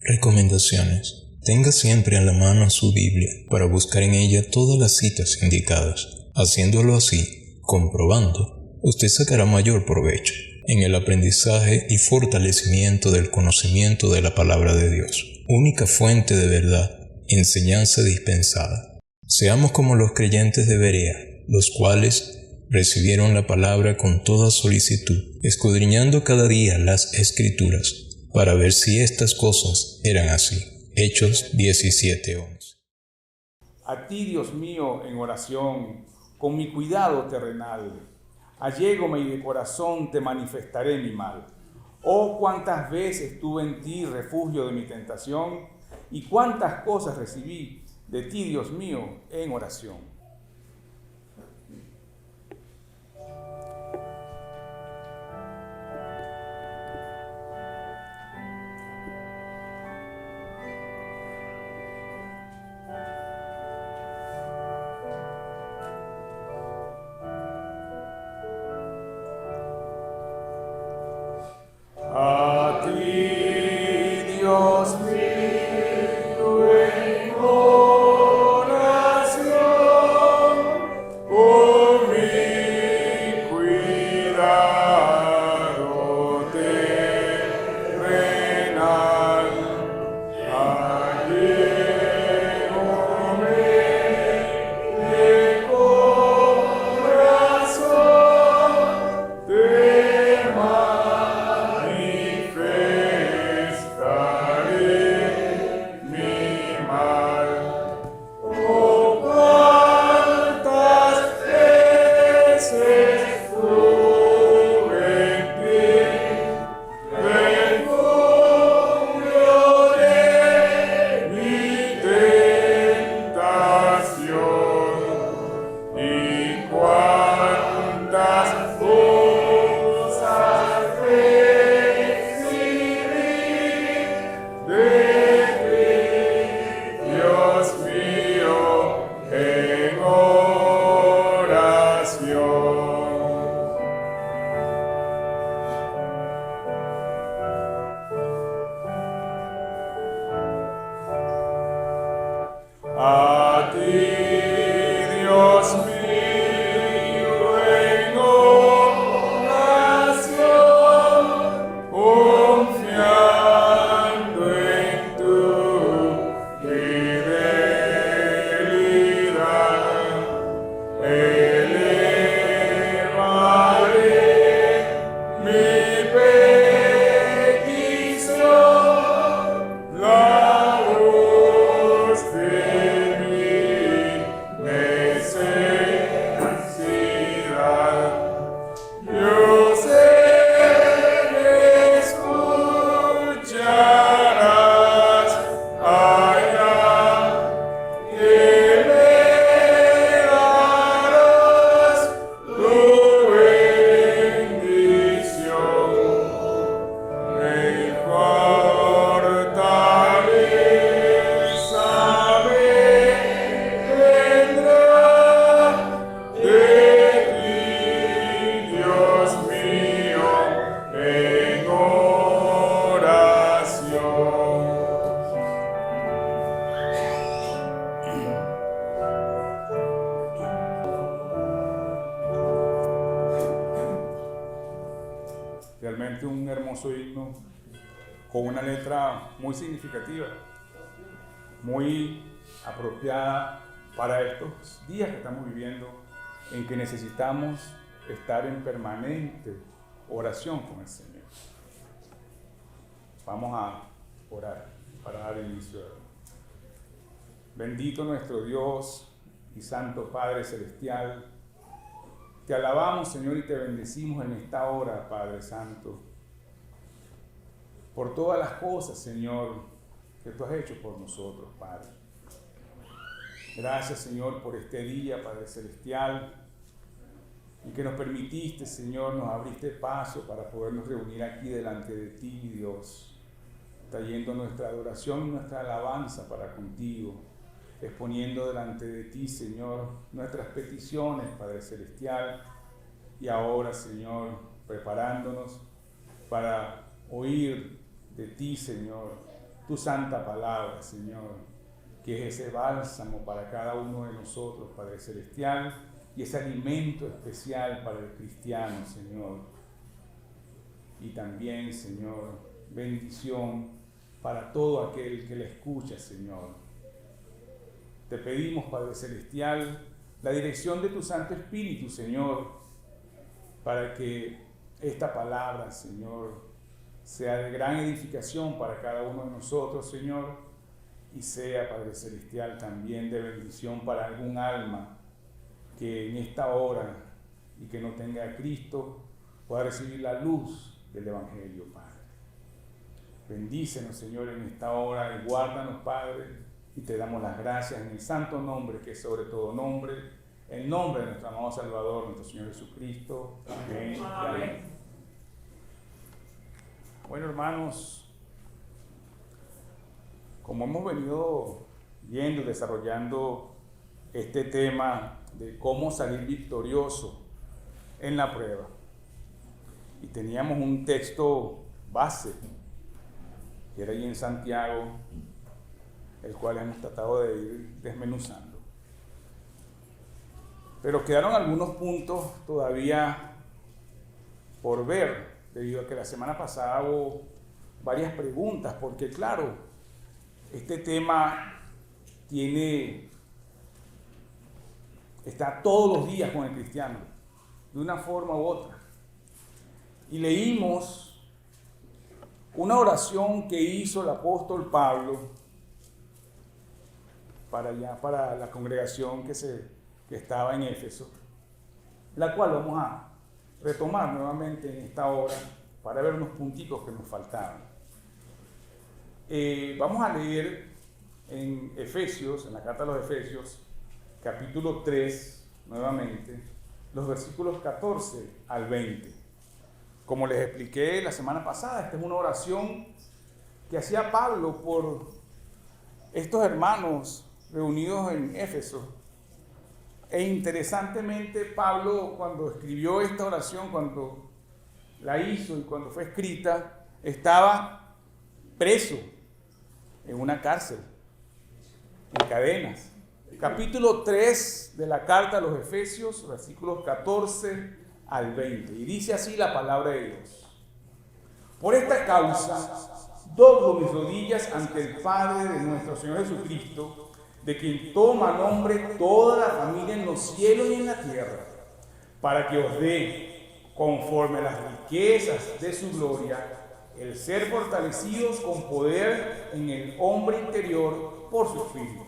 Recomendaciones. Tenga siempre a la mano su Biblia para buscar en ella todas las citas indicadas. Haciéndolo así, comprobando, usted sacará mayor provecho en el aprendizaje y fortalecimiento del conocimiento de la palabra de Dios, única fuente de verdad, enseñanza dispensada. Seamos como los creyentes de Berea, los cuales recibieron la palabra con toda solicitud, escudriñando cada día las Escrituras, para ver si estas cosas eran así. Hechos 17:11. A ti, Dios mío, en oración, con mi cuidado terrenal, allégome y de corazón te manifestaré mi mal. Oh, cuántas veces tuve en ti refugio de mi tentación, y cuántas cosas recibí de ti, Dios mío, en oración. A ti, Dios mío, en oración, con mi cuidado terrenal, allégome de corazón, te manifestaré mi mal. Oh, cuántas veces tuve en ti refugio de mi tentación, y cuántas cosas recibí de ti, Dios mío, en oración. A ti, Dios mío, en oración, confiando en tu fidelidad, elevaré mi petición, la voz de mi necesidad. Yo sé que escucharás allá, que me darás tu bendición. Mi fortaleza vendrá de ti, Dios mío, en oración. Realmente un hermoso himno con una letra muy significativa, muy apropiada para estos días que estamos viviendo, en que necesitamos estar en permanente oración con el Señor. Vamos a orar para dar inicio. Bendito nuestro Dios y Santo Padre Celestial, te alabamos, Señor, y te bendecimos en esta hora, Padre Santo, por todas las cosas, Señor, que tú has hecho por nosotros, Padre. Gracias, Señor, por este día, Padre Celestial, y que nos permitiste, Señor, nos abriste paso para podernos reunir aquí delante de ti, Dios, trayendo nuestra adoración y nuestra alabanza para contigo, exponiendo delante de ti, Señor, nuestras peticiones, Padre Celestial, y ahora, Señor, preparándonos para oír de ti, Señor, tu santa palabra, Señor, que es ese bálsamo para cada uno de nosotros, Padre Celestial, y ese alimento especial para el cristiano, Señor. Y también, Señor, bendición para todo aquel que la escucha, Señor. Te pedimos, Padre Celestial, la dirección de tu Santo Espíritu, Señor, para que esta palabra, Señor, sea de gran edificación para cada uno de nosotros, Señor, y sea, Padre Celestial, también de bendición para algún alma que en esta hora y que no tenga a Cristo pueda recibir la luz del Evangelio, Padre. Bendícenos, Señor, en esta hora y guárdanos, Padre, y te damos las gracias en el santo nombre que es sobre todo nombre, el nombre de nuestro amado Salvador, nuestro Señor Jesucristo. Amén. Amén. Bueno, hermanos, como hemos venido viendo y desarrollando este tema de cómo salir victorioso en la prueba, y teníamos un texto base que era ahí en Santiago, el cual hemos tratado de ir desmenuzando. Pero quedaron algunos puntos todavía por ver, debido a que la semana pasada hubo varias preguntas, porque claro, este tema está todos los días con el cristiano, de una forma u otra. Y leímos una oración que hizo el apóstol Pablo para la congregación que estaba en Éfeso, la cual vamos a retomar nuevamente en esta hora para ver unos puntitos que nos faltaban. Vamos a leer en Efesios, en la carta a los Efesios, capítulo 3, nuevamente, los versículos 14 al 20. Como les expliqué la semana pasada, esta es una oración que hacía Pablo por estos hermanos reunidos en Éfeso. E interesantemente, Pablo, cuando escribió esta oración, cuando la hizo y cuando fue escrita, estaba preso en una cárcel, en cadenas. Capítulo 3 de la carta a los Efesios, versículos 14 al 20. Y dice así la palabra de Dios: por esta causa doblo mis rodillas ante el Padre de nuestro Señor Jesucristo, de quien toma nombre toda la familia en los cielos y en la tierra, para que os dé, conforme a las riquezas de su gloria, el ser fortalecidos con poder en el hombre interior por su Espíritu,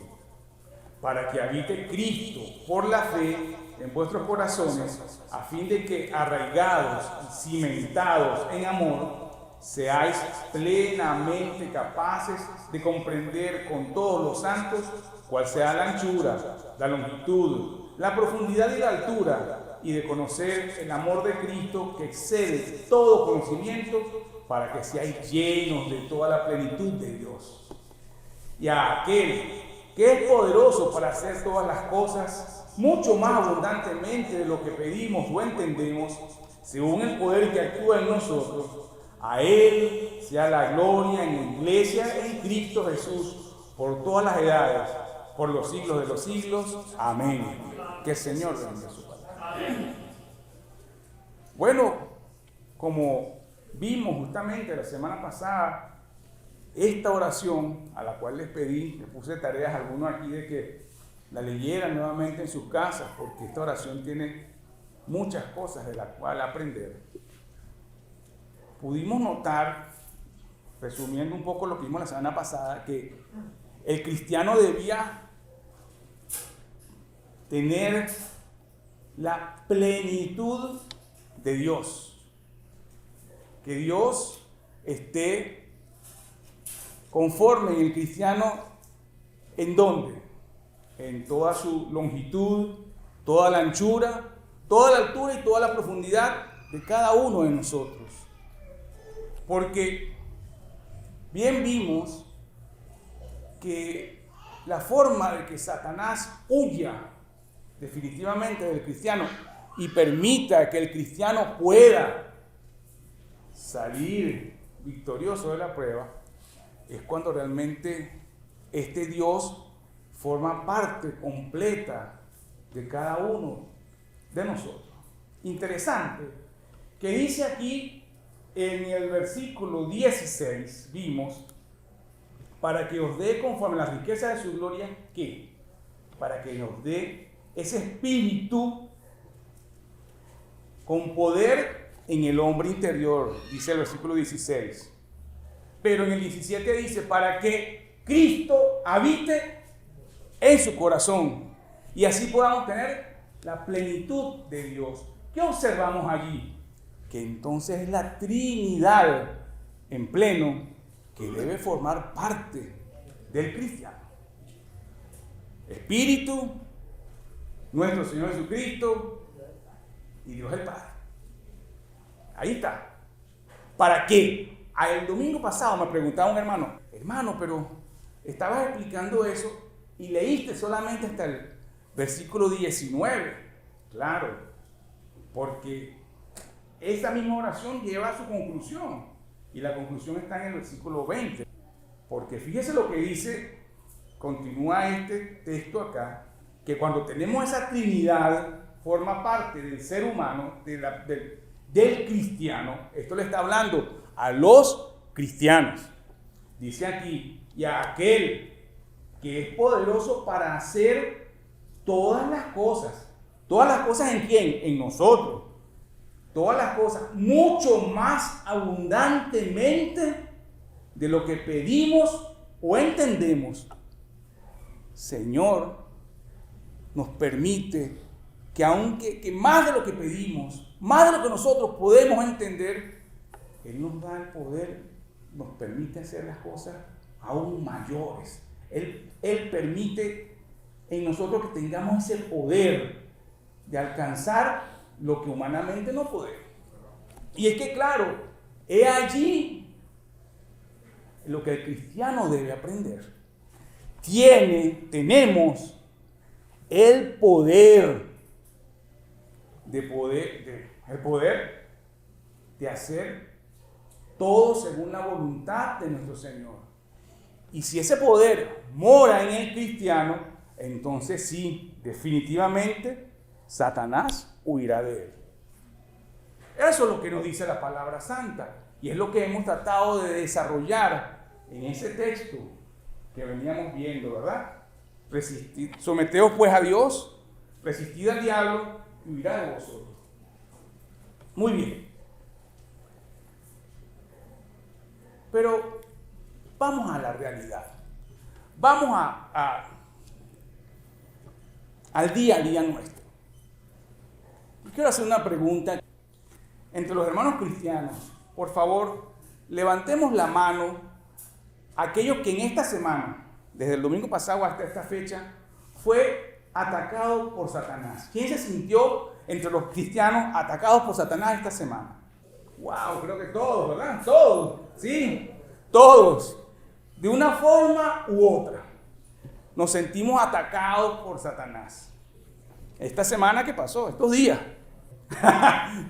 para que habite Cristo por la fe en vuestros corazones, a fin de que, arraigados y cimentados en amor, seáis plenamente capaces de comprender con todos los santos cuál sea la anchura, la longitud, la profundidad y la altura, y de conocer el amor de Cristo que excede todo conocimiento, para que seáis llenos de toda la plenitud de Dios. Y a aquel que es poderoso para hacer todas las cosas mucho más abundantemente de lo que pedimos o entendemos, según el poder que actúa en nosotros, a Él sea la gloria en la iglesia en Cristo Jesús por todas las edades, por los siglos de los siglos. Amén. Que el Señor bendiga su palabra. Bueno, como vimos justamente la semana pasada, esta oración a la cual les puse tareas a algunos aquí de que la leyeran nuevamente en sus casas, porque esta oración tiene muchas cosas de las cuales aprender. Pudimos notar, resumiendo un poco lo que vimos la semana pasada, que el cristiano debía tener la plenitud de Dios. Que Dios esté conforme en el cristiano, ¿en dónde? En toda su longitud, toda la anchura, toda la altura y toda la profundidad de cada uno de nosotros. Porque bien vimos que la forma de que Satanás huya definitivamente del cristiano y permita que el cristiano pueda salir victorioso de la prueba es cuando realmente este Dios forma parte completa de cada uno de nosotros. Interesante que dice aquí en el versículo 16, vimos, para que os dé conforme a la riqueza de su gloria, ¿qué? Para que nos dé ese espíritu con poder en el hombre interior, dice el versículo 16. Pero en el 17 dice, para que Cristo habite en su corazón y así podamos tener la plenitud de Dios. ¿Qué observamos allí? Que entonces es la Trinidad en pleno que debe formar parte del cristiano. Espíritu, nuestro Señor Jesucristo y Dios el Padre. Ahí está. ¿Para qué? El domingo pasado me preguntaba un hermano, pero estabas explicando eso y leíste solamente hasta el versículo 19. Claro, porque esa misma oración lleva a su conclusión y la conclusión está en el versículo 20. Porque fíjese lo que dice, continúa este texto acá, que cuando tenemos esa Trinidad, forma parte del ser humano, del cristiano. Esto le está hablando a los cristianos. Dice aquí, y a aquel que es poderoso para hacer todas las cosas. ¿Todas las cosas en quién? En nosotros. Todas las cosas, mucho más abundantemente de lo que pedimos o entendemos. Señor nos permite que aunque más de lo que pedimos, más de lo que nosotros podemos entender, Él nos da el poder, nos permite hacer las cosas aún mayores. Él permite en nosotros que tengamos ese poder de alcanzar lo que humanamente no podemos. Y es que claro, es allí lo que el cristiano debe aprender. Tenemos el poder de hacer todo según la voluntad de nuestro Señor. Y si ese poder mora en el cristiano, entonces sí, definitivamente, Satanás huirá de él. Eso es lo que nos dice la palabra santa. Y es lo que hemos tratado de desarrollar en ese texto que veníamos viendo, ¿verdad? Someteos pues a Dios, resistid al diablo y huirá de vosotros. Muy bien. Pero vamos a la realidad. Vamos al día a día nuestro. Y quiero hacer una pregunta. Entre los hermanos cristianos, por favor, levantemos la mano aquellos que en esta semana, desde el domingo pasado hasta esta fecha, fue atacado por Satanás. ¿Quién se sintió entre los cristianos atacados por Satanás esta semana? ¡Wow! Creo que todos, ¿verdad? Todos, sí, todos. De una forma u otra, nos sentimos atacados por Satanás. Esta semana que pasó, estos días.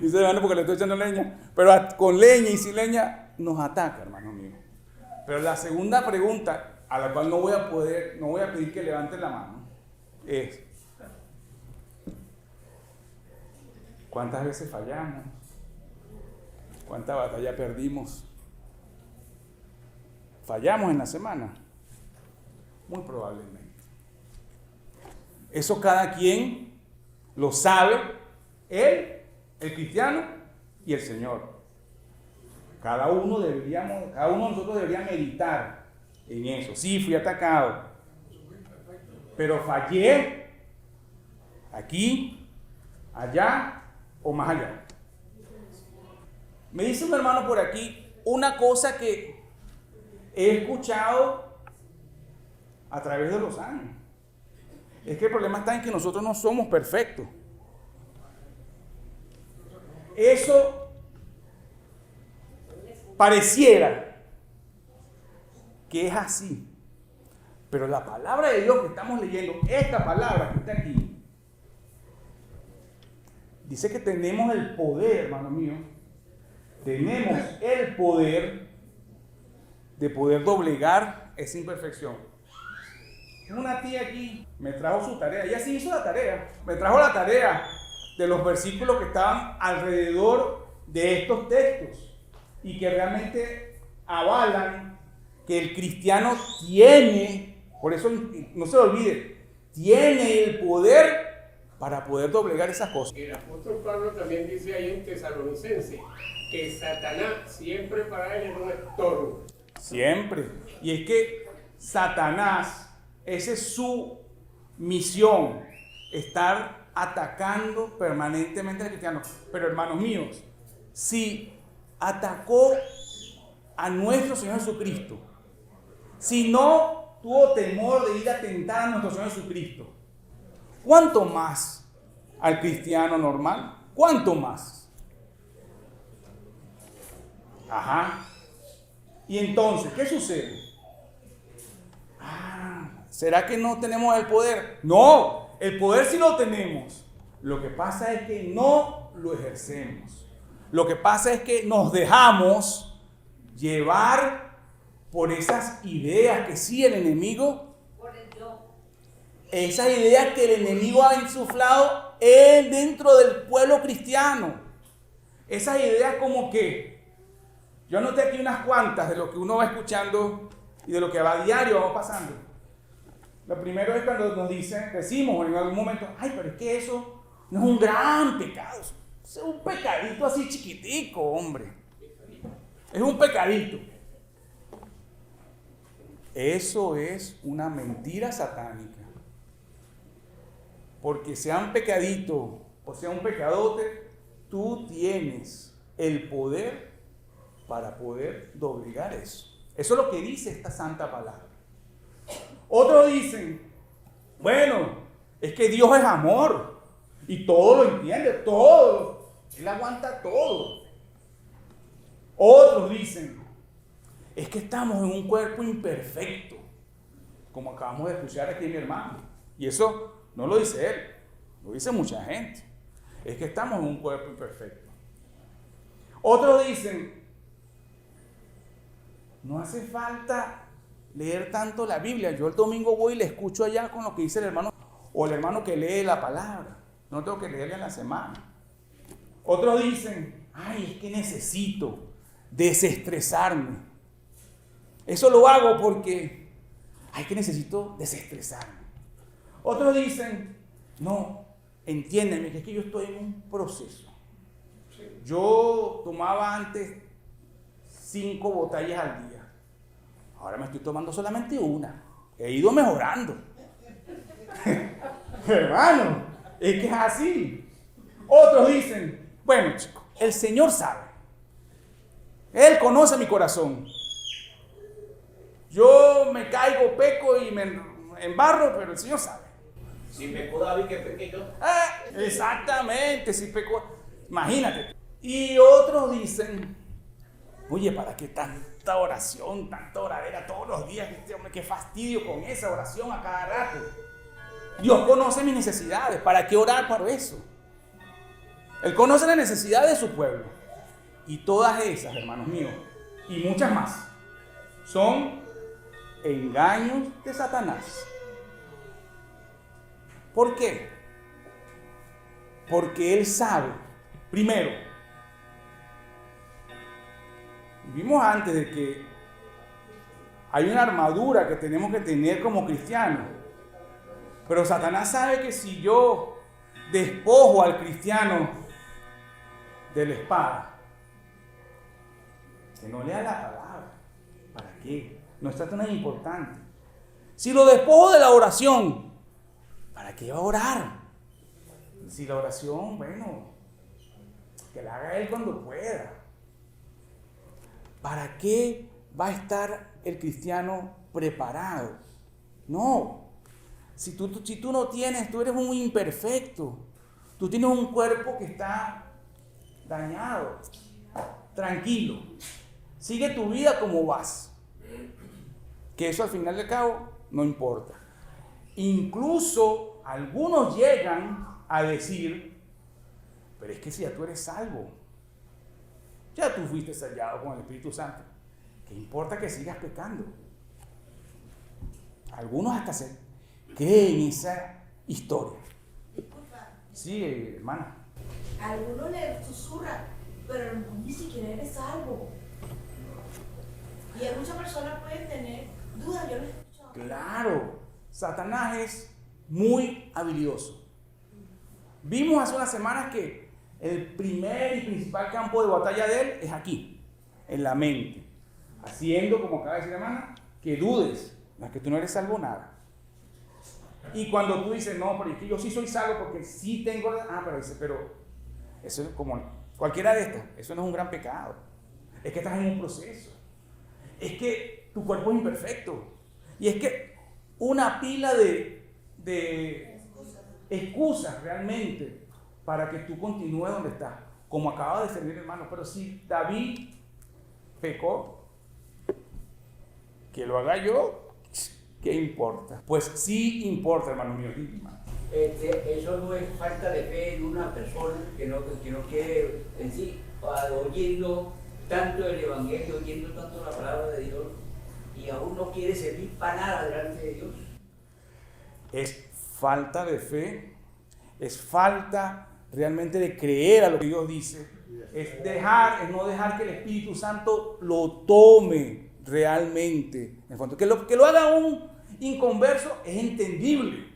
Dice, hermano, porque le estoy echando leña. Pero con leña y sin leña nos ataca, hermano mío. Pero la segunda pregunta, a la cual no voy a pedir que levanten la mano, es: ¿cuántas veces fallamos? ¿Cuánta batalla perdimos? ¿Fallamos en la semana? Muy probablemente. Eso cada quien lo sabe, él, el cristiano y el Señor. Cada uno de nosotros debería meditar en eso. Sí, fui atacado, pero fallé aquí, allá o más allá. Me dice un hermano por aquí una cosa que he escuchado a través de los años. Es que el problema está en que nosotros no somos perfectos. Eso pareciera que es así. Pero la palabra de Dios que estamos leyendo, esta palabra que está aquí, dice que tenemos el poder, hermano mío. Tenemos el poder de poder doblegar esa imperfección. Una tía aquí me trajo su tarea, ella sí hizo la tarea, me trajo la tarea de los versículos que estaban alrededor de estos textos y que realmente avalan que el cristiano tiene, por eso no se lo olvide, tiene el poder para poder doblegar esas cosas. El apóstol Pablo también dice ahí en Tesalonicenses que Satanás siempre para él es un estorbo. Siempre. Y es que Satanás, esa es su misión, estar atacando permanentemente al cristiano. Pero hermanos míos, si atacó a nuestro Señor Jesucristo, si no tuvo temor de ir a tentar a nuestro Señor Jesucristo, ¿cuánto más al cristiano normal? ¿Cuánto más? Ajá. Y entonces, ¿qué sucede? ¿Será que no tenemos el poder? No, el poder sí lo tenemos. Lo que pasa es que no lo ejercemos. Lo que pasa es que nos dejamos llevar por esas ideas que sí el enemigo, esas ideas que el enemigo ha insuflado dentro del pueblo cristiano. Esas ideas como que, yo anoté aquí unas cuantas de lo que uno va escuchando y de lo que va a diario, va pasando. Lo primero es cuando nos decimos en algún momento, ay, pero es que eso no es un gran pecado, es un pecadito así chiquitico, hombre. Es un pecadito. Eso es una mentira satánica. Porque sea un pecadito o sea un pecadote, tú tienes el poder para poder doblegar eso. Eso es lo que dice esta santa palabra. Otros dicen, bueno, es que Dios es amor y todo lo entiende, todo. Él aguanta todo. Otros dicen, es que estamos en un cuerpo imperfecto, como acabamos de escuchar aquí mi hermano. Y eso no lo dice él, lo dice mucha gente. Es que estamos en un cuerpo imperfecto. Otros dicen, no hace falta leer tanto la Biblia. Yo el domingo voy y le escucho allá con lo que dice el hermano, o el hermano que lee la palabra. No tengo que leerla en la semana. Otros dicen, ay, es que necesito desestresarme. Eso lo hago porque, ay, que necesito desestresarme. Otros dicen, no, entiéndeme, que es que yo estoy en un proceso. Yo tomaba antes 5 botellas al día. Ahora me estoy tomando solamente una. He ido mejorando. Hermano, es que es así. Otros dicen, bueno, chicos, el Señor sabe. Él conoce mi corazón. Yo me caigo, peco y me embarro, pero el Señor sabe. Si pecó David, que pequé yo. Exactamente, si pecó. Imagínate. Y otros dicen, oye, ¿para qué tanta oración, tanta oradera todos los días? Este hombre, qué fastidio con esa oración a cada rato. Dios conoce mis necesidades. ¿Para qué orar para eso? Él conoce las necesidades de su pueblo. Y todas esas, hermanos míos, y muchas más, son engaños de Satanás. ¿Por qué? Porque él sabe, primero, vimos antes de que hay una armadura que tenemos que tener como cristianos, pero Satanás sabe que si yo despojo al cristiano de la espada, que no lea la palabra, ¿para qué? No está tan importante. Si lo despojo de la oración, ¿para qué va a orar? Si la oración, bueno, que la haga él cuando pueda. ¿Para qué va a estar el cristiano preparado? No. Si tú no tienes, tú eres un imperfecto. Tú tienes un cuerpo que está dañado. Tranquilo. Sigue tu vida como vas. Que eso al final del cabo no importa. Incluso algunos llegan a decir, pero es que si ya tú eres salvo, ya tú fuiste sellado con el Espíritu Santo, ¿qué importa que sigas pecando? Algunos hasta se creen esa historia. Disculpa, Sí, hermana. algunos le susurran, pero ni siquiera eres salvo. Y hay muchas personas pueden tener dudas, yo lo he escuchado. Claro, Satanás es muy habilidoso. Vimos hace unas semanas que el primer y principal campo de batalla de él es aquí, en la mente. Haciendo, como acaba de decir la hermana, que dudes, que tú no eres salvo nada. Y cuando tú dices, no, pero es que yo sí soy salvo porque sí tengo... pero eso es como cualquiera de estas, eso no es un gran pecado. Es que estás en un proceso. Es que tu cuerpo es imperfecto. Y es que una pila de excusas realmente para que tú continúes donde estás. Como acaba de servir, hermano. Pero si David pecó, que lo haga yo, ¿qué importa? Pues sí importa, hermano mío. Eso no es falta de fe en una persona que no quiere en sí, oyendo tanto el Evangelio, oyendo tanto la palabra de Dios, y aún no quiere servir para nada delante de Dios. Es falta de fe, es falta realmente de creer a lo que Dios dice, es no dejar que el Espíritu Santo lo tome realmente. En fondo, que lo haga un inconverso es entendible.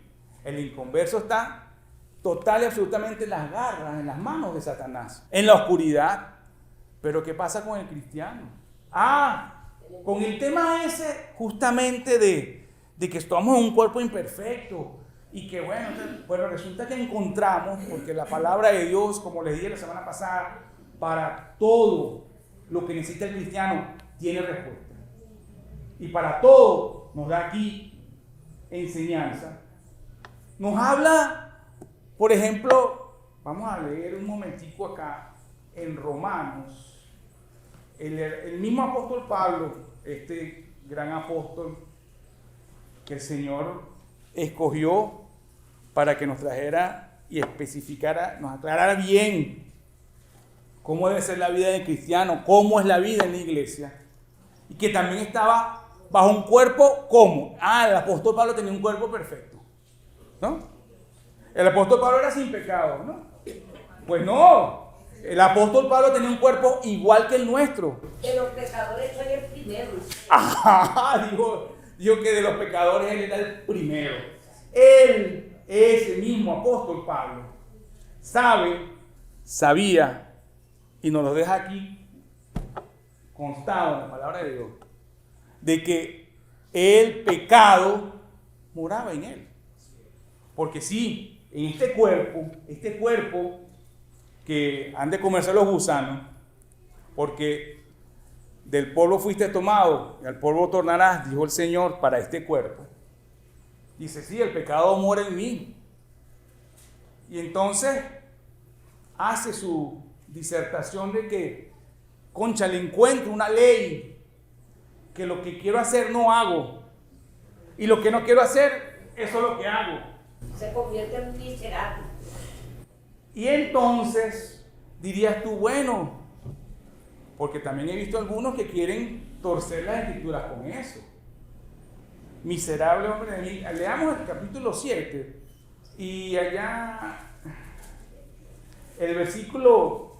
El inconverso está total y absolutamente en las garras, en las manos de Satanás, en la oscuridad. Pero ¿qué pasa con el cristiano? Con el tema ese justamente de que estamos en un cuerpo imperfecto y que bueno, resulta que encontramos, porque la palabra de Dios, como les dije la semana pasada, para todo lo que necesita el cristiano tiene respuesta. Y para todo nos da aquí enseñanza. Nos habla, por ejemplo, vamos a leer un momentico acá en Romanos. El mismo apóstol Pablo, este gran apóstol que el Señor escogió para que nos trajera y especificara, nos aclarara bien cómo debe ser la vida del cristiano, cómo es la vida en la iglesia, y que también estaba bajo un cuerpo como. El apóstol Pablo tenía un cuerpo perfecto, ¿no? El apóstol Pablo era sin pecado, ¿no? Pues no. El apóstol Pablo tenía un cuerpo igual que el nuestro. De los pecadores soy el primero. Dijo que de los pecadores él era el primero. Él, ese mismo apóstol Pablo, sabía, y nos lo deja aquí constado en la palabra de Dios, de que el pecado moraba en él. Porque sí, en este cuerpo que han de comerse los gusanos, porque del polvo fuiste tomado y al polvo tornarás, dijo el Señor, para este cuerpo. Dice, sí, el pecado mora en mí. Y entonces hace su disertación de que, concha, le encuentro una ley, que lo que quiero hacer no hago, y lo que no quiero hacer, eso es lo que hago. Se convierte en miserable. Y entonces dirías tú, bueno, porque también he visto algunos que quieren torcer las escrituras con eso. Miserable hombre de mí. Leamos el capítulo 7 y allá el versículo,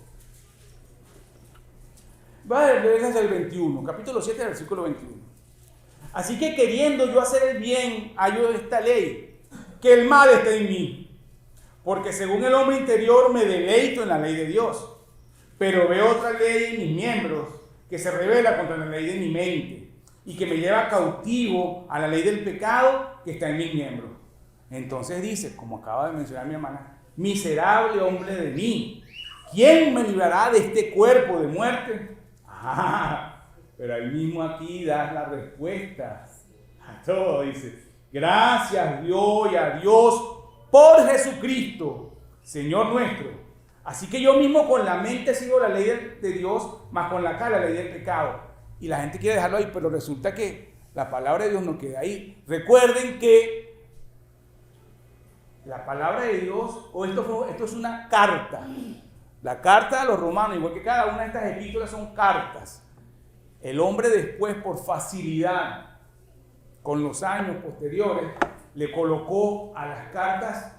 va a leer desde el 21, capítulo 7, versículo 21. Así que queriendo yo hacer el bien, hallo esta ley, que el mal está en mí. Porque según el hombre interior me deleito en la ley de Dios, pero veo otra ley en mis miembros que se revela contra la ley de mi mente y que me lleva cautivo a la ley del pecado que está en mis miembros. Entonces dice, como acaba de mencionar mi hermana, miserable hombre de mí, ¿quién me librará de este cuerpo de muerte? Pero ahí mismo aquí das la respuesta a todo, dice, gracias doy a Dios por Jesucristo, Señor nuestro. Así que yo mismo con la mente sigo la ley de Dios, más con la cara la ley del pecado. Y la gente quiere dejarlo ahí, pero resulta que la palabra de Dios no queda ahí. Recuerden que la palabra de Dios, esto es una carta. La carta a los romanos, igual que cada una de estas epístolas son cartas. El hombre después, por facilidad, con los años posteriores, le colocó a las cartas,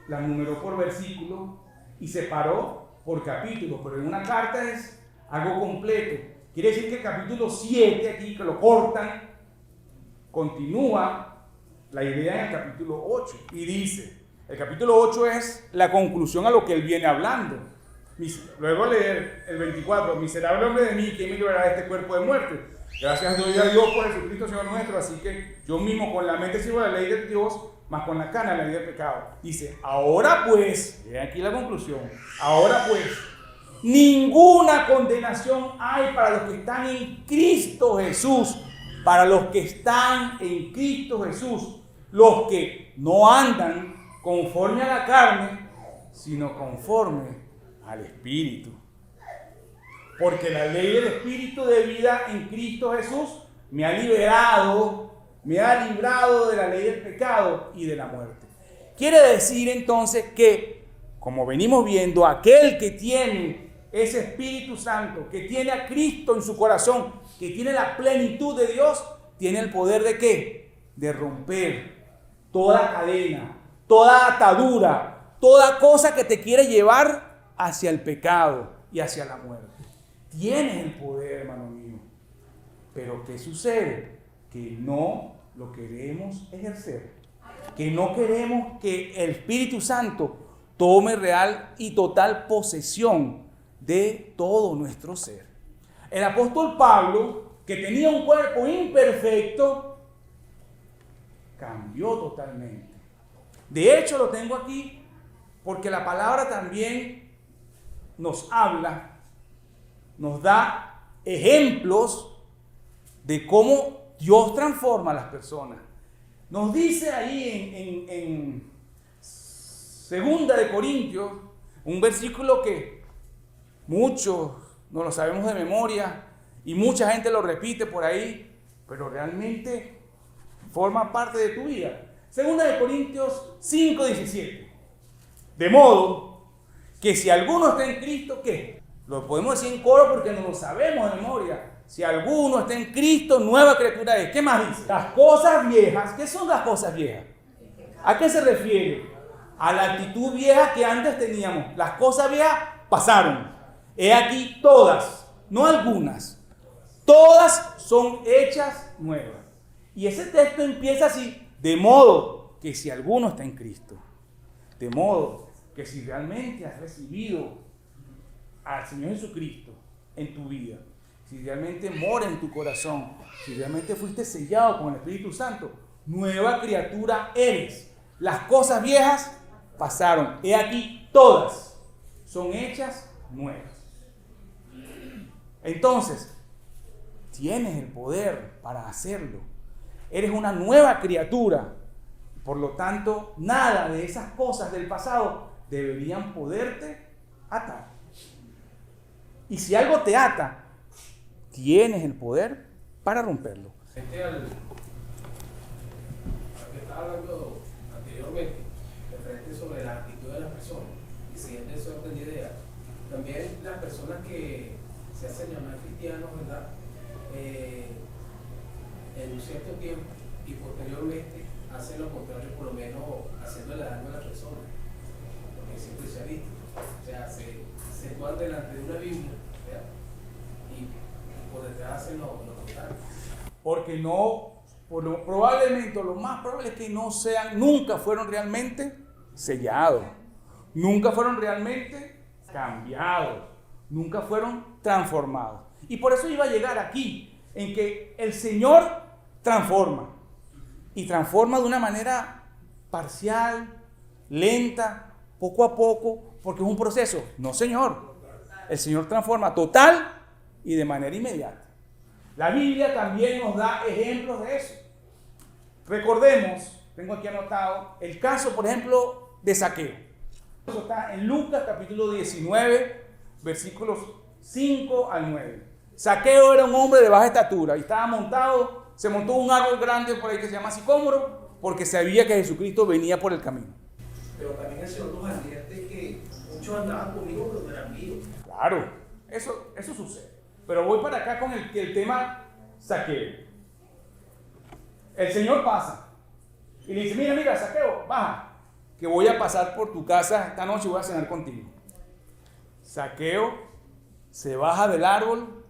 las numeró por versículo y separó por capítulo, pero en una carta es algo completo. Quiere decir que el capítulo 7 aquí, que lo cortan, continúa la idea en el capítulo 8 y dice, el capítulo 8 es la conclusión a lo que él viene hablando. Luego leer el 24, miserable hombre de mí, ¿quién me librará de este cuerpo de muerte? Gracias doy a Dios por Jesucristo Señor nuestro, así que yo mismo con la mente sirvo la ley de Dios, mas con la carne la ley del pecado. Dice, ahora pues, y aquí la conclusión, ahora pues, ninguna condenación hay para los que están en Cristo Jesús, para los que están en Cristo Jesús, los que no andan conforme a la carne, sino conforme al Espíritu. Porque la ley del Espíritu de vida en Cristo Jesús me ha librado de la ley del pecado y de la muerte. Quiere decir entonces que, como venimos viendo, aquel que tiene ese Espíritu Santo, que tiene a Cristo en su corazón, que tiene la plenitud de Dios, tiene el poder ¿de qué? De romper toda cadena, toda atadura, toda cosa que te quiere llevar hacia el pecado y hacia la muerte. Tienes el poder, hermano mío. Pero ¿qué sucede? Que no lo queremos ejercer. Que no queremos que el Espíritu Santo tome real y total posesión de todo nuestro ser. El apóstol Pablo, que tenía un cuerpo imperfecto, cambió totalmente. De hecho, lo tengo aquí porque la palabra también nos habla, nos da ejemplos de cómo Dios transforma a las personas. Nos dice ahí en 2 de Corintios, un versículo que muchos no lo sabemos de memoria y mucha gente lo repite por ahí, pero realmente forma parte de tu vida. 2 de Corintios 5:17. De modo que si alguno está en Cristo, ¿qué? Lo podemos decir en coro porque no lo sabemos de memoria. Si alguno está en Cristo, nueva criatura es. ¿Qué más dice? Las cosas viejas. ¿Qué son las cosas viejas? ¿A qué se refiere? A la actitud vieja que antes teníamos. Las cosas viejas pasaron. He aquí todas, no algunas. Todas son hechas nuevas. Y ese texto empieza así. De modo que si alguno está en Cristo. De modo que si realmente has recibido al Señor Jesucristo en tu vida, si realmente mora en tu corazón, si realmente fuiste sellado con el Espíritu Santo, nueva criatura eres. Las cosas viejas pasaron. He aquí todas son hechas nuevas. Entonces, tienes el poder para hacerlo. Eres una nueva criatura. Por lo tanto, nada de esas cosas del pasado deberían poderte atar. Y si algo te ata, tienes el poder para romperlo. Al que estaba hablando anteriormente, referente sobre la actitud de las personas, y siguiendo ese orden de ideas, también las personas que se hacen llamar cristianos, ¿verdad? En un cierto tiempo y posteriormente hacen lo contrario, por lo menos haciéndole daño a la persona, porque siempre se ha visto. O sea, se ponen delante de una Biblia, ¿verdad? Y por detrás hacen lo contrario. Porque probablemente, lo más probable es que nunca fueron realmente sellados, nunca fueron realmente cambiados, nunca fueron transformados. Y por eso iba a llegar aquí, en que el Señor transforma, y transforma de una manera parcial, lenta, poco a poco, porque es un proceso. No, Señor. El Señor transforma total y de manera inmediata. La Biblia también nos da ejemplos de eso. Recordemos, tengo aquí anotado, el caso, por ejemplo, de Zaqueo. Eso está en Lucas capítulo 19, versículos 5 al 9. Zaqueo era un hombre de baja estatura y se montó un árbol grande por ahí que se llama sicómoro, porque sabía que Jesucristo venía por el camino. Pero también el Señor nos advierte que muchos andaban conmigo pero no eran míos. Claro, eso sucede. Pero voy para acá con el tema Zaqueo. El Señor pasa y le dice, mira, Zaqueo, baja, que voy a pasar por tu casa esta noche y voy a cenar contigo. Zaqueo se baja del árbol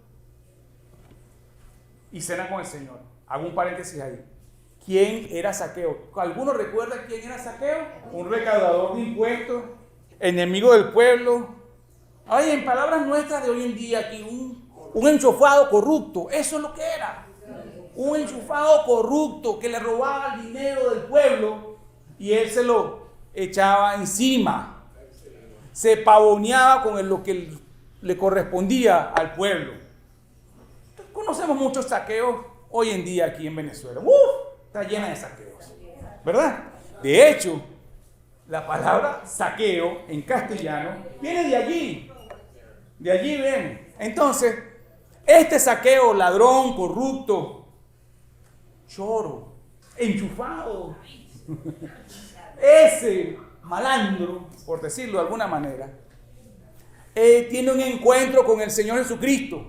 y cena con el Señor. Hago un paréntesis ahí. ¿Quién era Zaqueo? ¿Alguno recuerda quién era Zaqueo? Un recaudador de impuestos, enemigo del pueblo. Ay, en palabras nuestras de hoy en día, aquí un enchufado corrupto. Eso es lo que era. Un enchufado corrupto que le robaba el dinero del pueblo y él se lo echaba encima. Se pavoneaba con lo que le correspondía al pueblo. Conocemos muchos saqueos hoy en día aquí en Venezuela. Está llena de saqueos, ¿verdad? De hecho, la palabra saqueo en castellano viene de allí. De allí viene. Entonces, este saqueo, ladrón, corrupto, choro, enchufado, ese malandro, por decirlo de alguna manera, tiene un encuentro con el Señor Jesucristo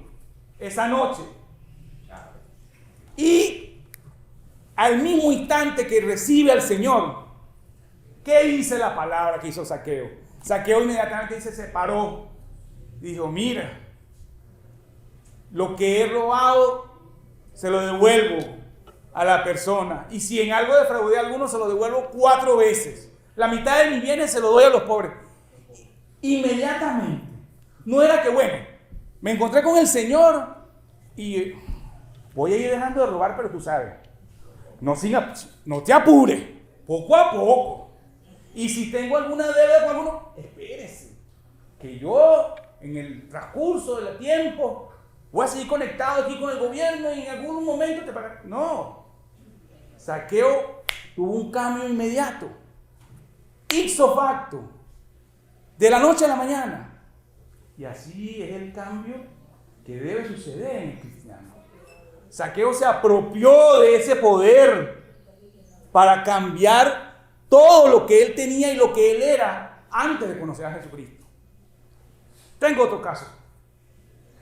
esa noche. Y al mismo instante que recibe al Señor, ¿qué dice la palabra que hizo Zaqueo? Zaqueo inmediatamente se paró. Dijo, mira, lo que he robado se lo devuelvo a la persona. Y si en algo defraudé a alguno, se lo devuelvo 4 veces. La mitad de mis bienes se lo doy a los pobres. Inmediatamente. No era que, bueno, me encontré con el Señor y voy a ir dejando de robar, pero tú sabes, no te apures, poco a poco. Y si tengo alguna deuda con alguno, espérese, que yo en el transcurso del tiempo voy a seguir conectado aquí con el gobierno y en algún momento te pagaré. No. Zaqueo tuvo un cambio inmediato, ipso facto, de la noche a la mañana. Y así es el cambio que debe suceder en el cristiano. Zaqueo se apropió de ese poder para cambiar todo lo que él tenía y lo que él era antes de conocer a Jesucristo. Tengo otro caso.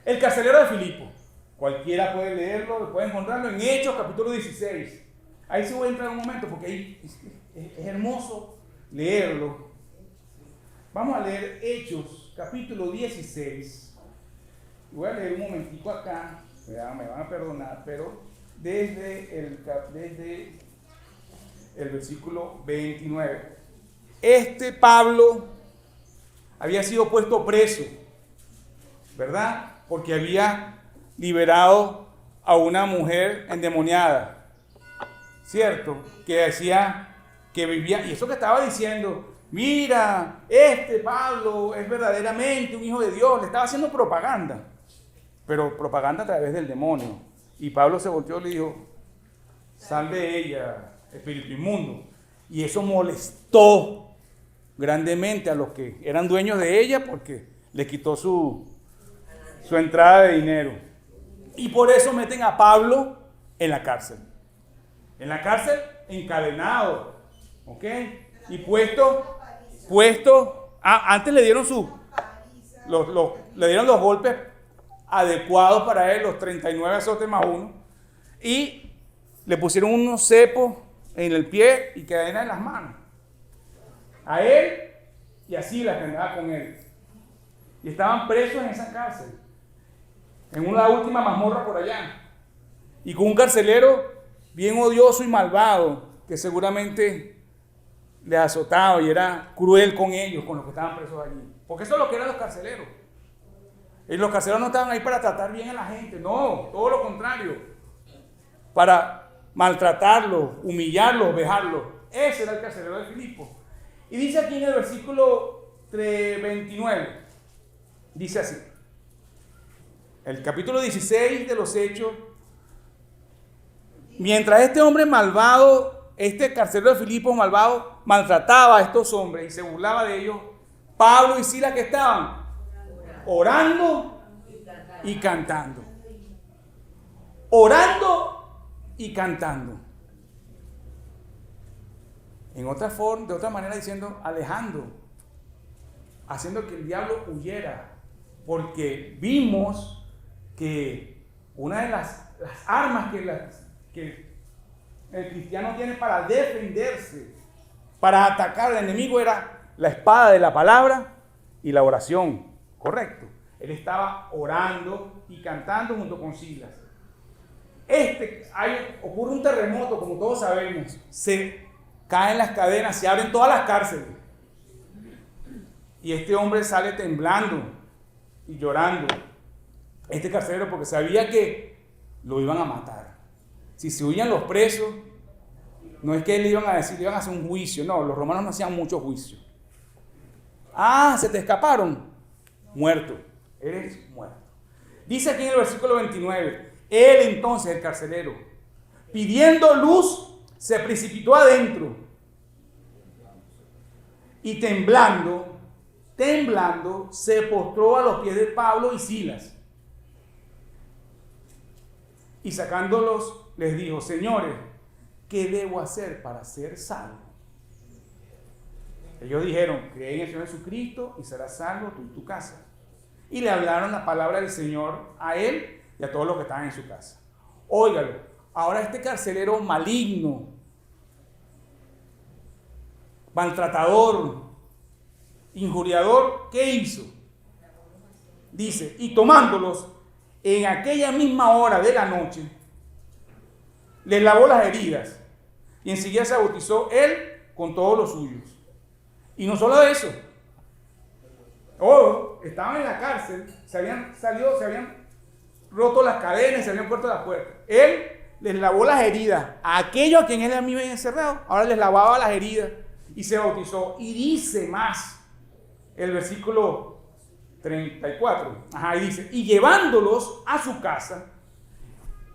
El carcelero de Filipo. Cualquiera puede leerlo, puede encontrarlo en Hechos capítulo 16. Ahí sí voy a entrar un momento porque ahí es hermoso leerlo. Vamos a leer Hechos capítulo 16. Voy a leer un momentico acá. Me van a perdonar, pero desde el versículo 29. Pablo había sido puesto preso, ¿verdad? Porque había liberado a una mujer endemoniada, ¿cierto? Que decía que vivía, y eso que estaba diciendo, mira, Pablo es verdaderamente un hijo de Dios, le estaba haciendo propaganda. Pero propaganda a través del demonio. Y Pablo se volteó y le dijo, sal de ella, espíritu inmundo. Y eso molestó grandemente a los que eran dueños de ella porque le quitó su entrada de dinero. Y por eso meten a Pablo en la cárcel. En la cárcel encadenado. ¿Ok? Y puesto. Antes le dieron le dieron los golpes adecuados para él, los 39 azotes más 1, y le pusieron unos cepos en el pie y cadena en las manos a él y así la que andaba con él, y estaban presos en esa cárcel, en una última mazmorra por allá, y con un carcelero bien odioso y malvado que seguramente les azotaba y era cruel con ellos, con los que estaban presos allí, porque eso es lo que eran los carceleros. Y los carceleros no estaban ahí para tratar bien a la gente, no, todo lo contrario, para maltratarlos, humillarlos, vejarlos. Ese era el carcelero de Filipo. Y dice aquí en el versículo 29, dice así, el capítulo 16 de los Hechos, mientras este hombre malvado, este carcelero de Filipo malvado, maltrataba a estos hombres y se burlaba de ellos, Pablo y Silas, que estaban orando y cantando. Orando y cantando. De otra manera diciendo, alejando, haciendo que el diablo huyera, porque vimos que una de las armas que el cristiano tiene para defenderse, para atacar al enemigo, era la espada de la palabra y la oración. Correcto. Él estaba orando y cantando junto con Silas. Ocurre un terremoto, como todos sabemos. Se caen las cadenas, se abren todas las cárceles. Y este hombre sale temblando y llorando. Este carcelero, porque sabía que lo iban a matar. Si se huían los presos, no es que le iban a decir, le iban a hacer un juicio. No, los romanos no hacían mucho juicio. Ah, se te escaparon. Muerto. Eres muerto. Dice aquí en el versículo 29, él entonces, el carcelero, pidiendo luz, se precipitó adentro y temblando, se postró a los pies de Pablo y Silas. Y sacándolos, les dijo, señores, ¿qué debo hacer para ser salvo? Ellos dijeron, cree en el Señor Jesucristo y serás salvo tú y tu casa. Y le hablaron la palabra del Señor a él y a todos los que estaban en su casa. Óigalo, ahora este carcelero maligno, maltratador, injuriador, ¿qué hizo? Dice, y tomándolos en aquella misma hora de la noche, les lavó las heridas y enseguida se bautizó él con todos los suyos. Y no solo eso, estaban en la cárcel, se habían roto las cadenas, se habían puesto las puertas. Él les lavó las heridas a aquellos a quienes él mismo había encerrado, ahora les lavaba las heridas y se bautizó. Y dice más, el versículo 34, y dice, y llevándolos a su casa,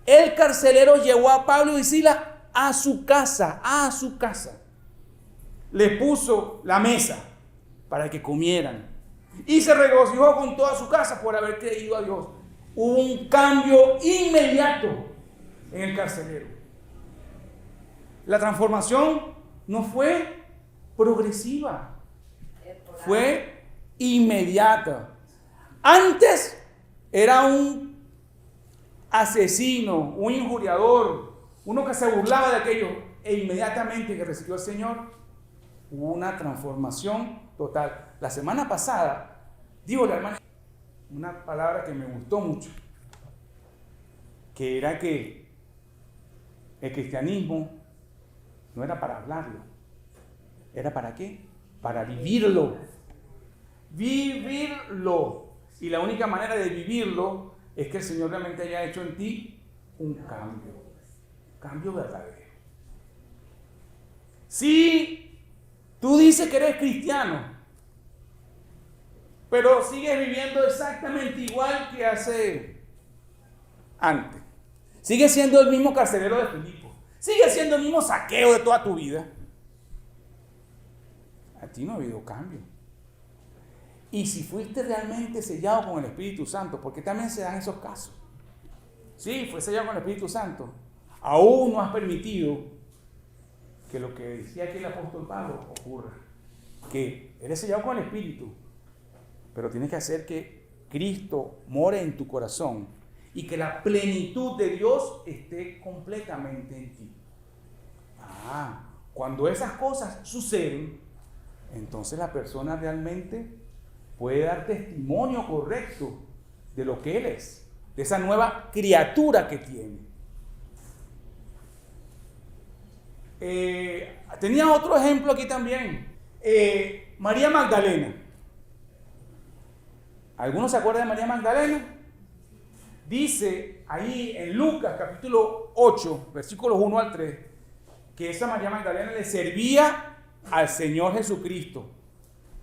el carcelero llevó a Pablo y Silas a su casa, le puso la mesa para que comieran y se regocijó con toda su casa por haber creído a Dios. Hubo un cambio inmediato en el carcelero. La transformación no fue progresiva, fue inmediata. Antes era un asesino, un injuriador, uno que se burlaba de aquello, e inmediatamente que recibió al Señor, hubo una transformación total. La semana pasada, digo la hermana, una palabra que me gustó mucho, que era que el cristianismo no era para hablarlo, era para ¿qué? Para vivirlo. Vivirlo. Y la única manera de vivirlo es que el Señor realmente haya hecho en ti un cambio verdadero. Si tú dices que eres cristiano, pero sigues viviendo exactamente igual que hace antes, sigues siendo el mismo carcelero de Filipo, sigues siendo el mismo saqueo de toda tu vida, a ti no ha habido cambio. Y si fuiste realmente sellado con el Espíritu Santo, porque también se dan esos casos. Sí, fue sellado con el Espíritu Santo. Aún no has permitido que lo que decía aquí el apóstol Pablo ocurra. Que eres sellado con el Espíritu, pero tienes que hacer que Cristo more en tu corazón y que la plenitud de Dios esté completamente en ti. Cuando esas cosas suceden, entonces la persona realmente puede dar testimonio correcto de lo que él es, de esa nueva criatura que tiene. Tenía otro ejemplo aquí también. María Magdalena. ¿Algunos se acuerdan de María Magdalena? Dice ahí en Lucas capítulo 8, versículos 1 al 3, que esa María Magdalena le servía al Señor Jesucristo.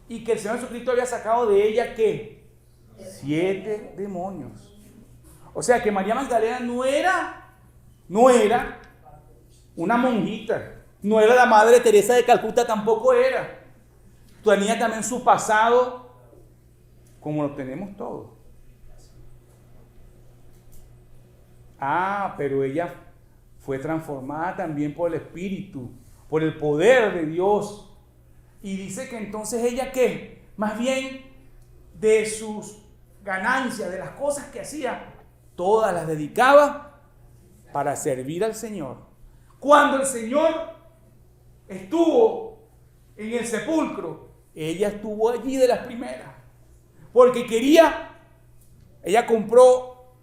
Y que el Señor Jesucristo había sacado de ella, ¿qué? 7 demonios. O sea que María Magdalena no era una monjita, no era la Madre Teresa de Calcuta, tampoco era. Tenía también su pasado, como lo tenemos todos. Pero ella fue transformada también por el Espíritu, por el poder de Dios. Y dice que entonces ella, ¿qué? Más bien de sus ganancias, de las cosas que hacía, todas las dedicaba para servir al Señor. Cuando el Señor estuvo en el sepulcro, ella estuvo allí de las primeras. Porque ella compró,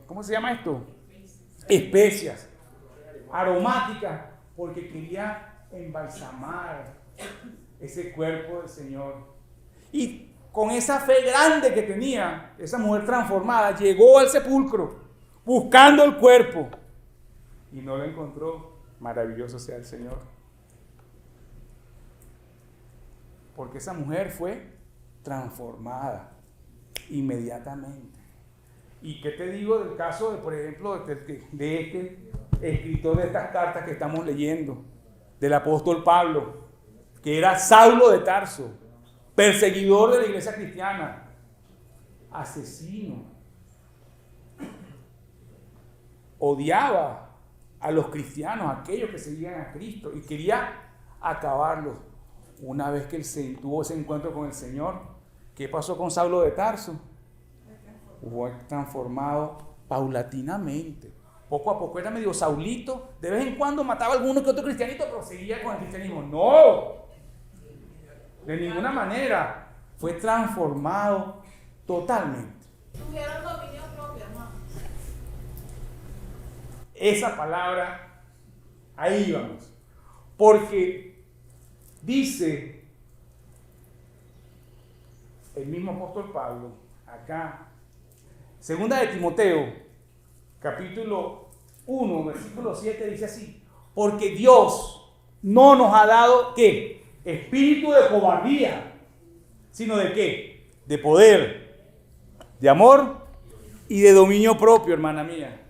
¿cómo se llama esto? Especias aromáticas, porque quería embalsamar ese cuerpo del Señor. Y con esa fe grande que tenía, esa mujer transformada llegó al sepulcro buscando el cuerpo y no lo encontró. Maravilloso sea el Señor. Porque esa mujer fue transformada inmediatamente. ¿Y qué te digo del caso, por ejemplo, de este escritor de estas cartas que estamos leyendo, del apóstol Pablo, que era Saulo de Tarso, perseguidor de la iglesia cristiana, asesino, odiaba a los cristianos, a aquellos que seguían a Cristo, y quería acabarlos. Una vez que él tuvo ese encuentro con el Señor, ¿qué pasó con Saulo de Tarso? Fue transformado paulatinamente. Poco a poco era medio Saulito, de vez en cuando mataba a alguno que otro cristianito, pero seguía con el cristianismo. ¡No! De ninguna manera. Fue transformado totalmente. Tuvieron dominio propio, hermano. Esa palabra, ahí vamos. Porque dice el mismo apóstol Pablo, acá, segunda de Timoteo, capítulo 1, versículo 7, dice así: porque Dios no nos ha dado, ¿qué? Espíritu de cobardía, sino de ¿qué? De poder, de amor y de dominio propio, hermana mía.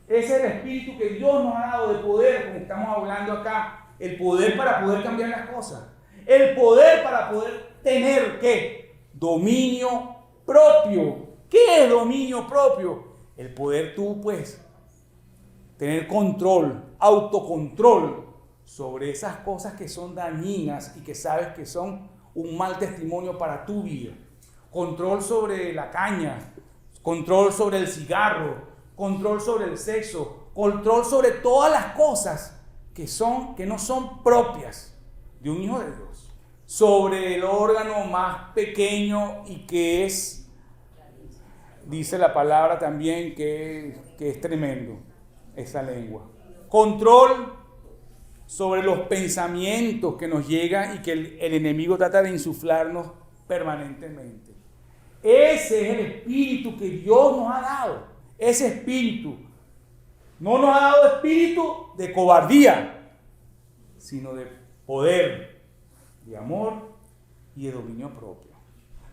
Ese es el espíritu que Dios nos ha dado, de poder, como estamos hablando acá. El poder para poder cambiar las cosas. El poder para poder tener, ¿qué? Dominio propio. ¿Qué es dominio propio? El poder tú, pues, tener control, autocontrol sobre esas cosas que son dañinas y que sabes que son un mal testimonio para tu vida. Control sobre la caña, control sobre el cigarro, control sobre el sexo, control sobre todas las cosas que no son propias de un hijo de Dios. Sobre el órgano más pequeño y que es, dice la palabra también, que es tremendo, esa lengua. Control sobre los pensamientos que nos llegan y que el enemigo trata de insuflarnos permanentemente. Ese es el espíritu que Dios nos ha dado. Ese espíritu no nos ha dado espíritu de cobardía, sino de poder, de amor y de dominio propio.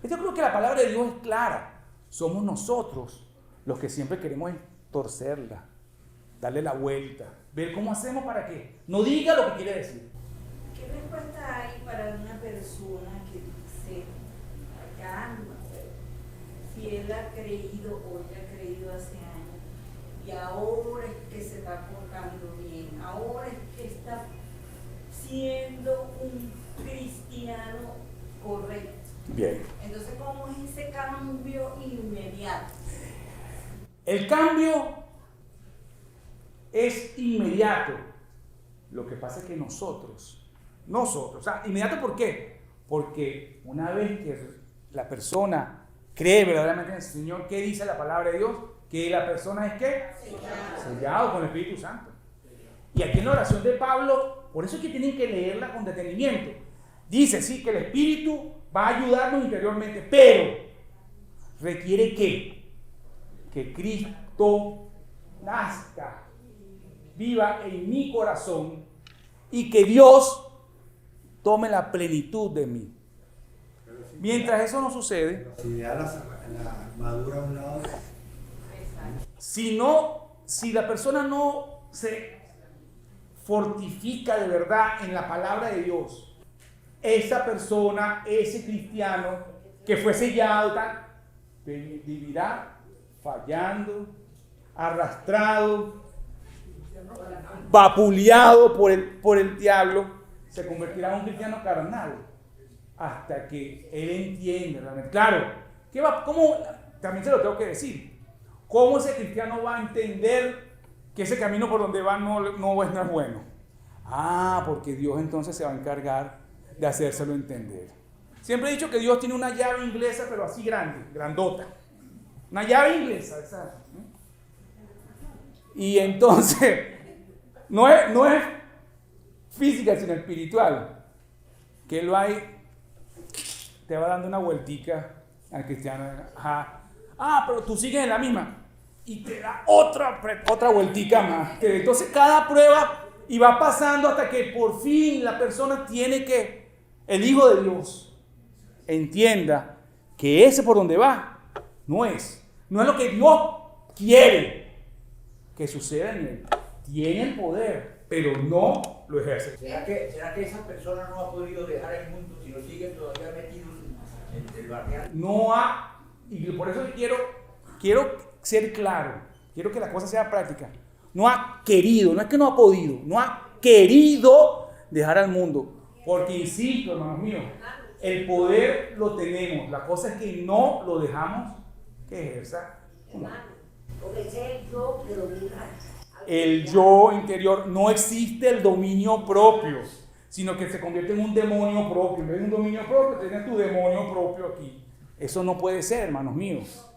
Yo creo que la palabra de Dios es clara. Somos nosotros los que siempre queremos torcerla, darle la vuelta, ver cómo hacemos para que no diga lo que quiere decir. ¿Qué respuesta hay para una persona que dice, caramba, si él ha creído o ella ha creído hace años y ahora es que se está portando bien, ahora es que está siendo un cristiano correcto? Bien. Entonces, ¿cómo es ese cambio inmediato? El cambio es inmediato. Lo que pasa es que nosotros, o sea, inmediato, ¿por qué? Porque una vez que la persona cree verdaderamente en el Señor, ¿qué dice la palabra de Dios? Que la persona es ¿qué? Sellado con el Espíritu Santo. Y aquí en la oración de Pablo, por eso es que tienen que leerla con detenimiento. Dice, sí, que el Espíritu va a ayudarnos interiormente, pero requiere que Cristo nazca, viva en mi corazón y que Dios tome la plenitud de mí. Mientras eso no sucede, Si da la armadura a un lado, si la persona no se fortifica de verdad en la palabra de Dios, esa persona, ese cristiano que fue sellado, vivirá fallando, arrastrado, vapuleado por el diablo, se convertirá en un cristiano carnal hasta que él entiende realmente. Claro, ¿cómo? También se lo tengo que decir. ¿cómo ese cristiano va a entender que ese camino por donde va no es bueno? Ah, porque Dios entonces se va a encargar de hacérselo entender. Siempre he dicho que Dios tiene una llave inglesa, pero así grande, grandota. Una llave inglesa, ¿sabes? Y entonces, no es física, sino espiritual. Que Él va y te va dando una vueltica al cristiano. Ajá. Ah, pero tú sigues en la misma. Y te da otra vueltica más. Entonces cada prueba y va pasando hasta que por fin la persona tiene que, el Hijo de Dios, entienda que ese por donde va no es lo que Dios quiere que suceda en él. Tiene el poder, pero no lo ejerce. ¿Será que esa persona no ha podido dejar el mundo si lo sigue todavía metido en el barrial? No ha, y por eso quiero ser claro, quiero que la cosa sea práctica. No ha querido, no es que no ha podido, no ha querido dejar al mundo. Porque insisto, hermanos míos, el poder lo tenemos, la cosa es que no lo dejamos que ejerza. Porque ese es el yo que domina. El yo interior, no existe el dominio propio, sino que se convierte en un demonio propio. En vez de un dominio propio, tienes tu demonio propio aquí. Eso no puede ser, hermanos míos.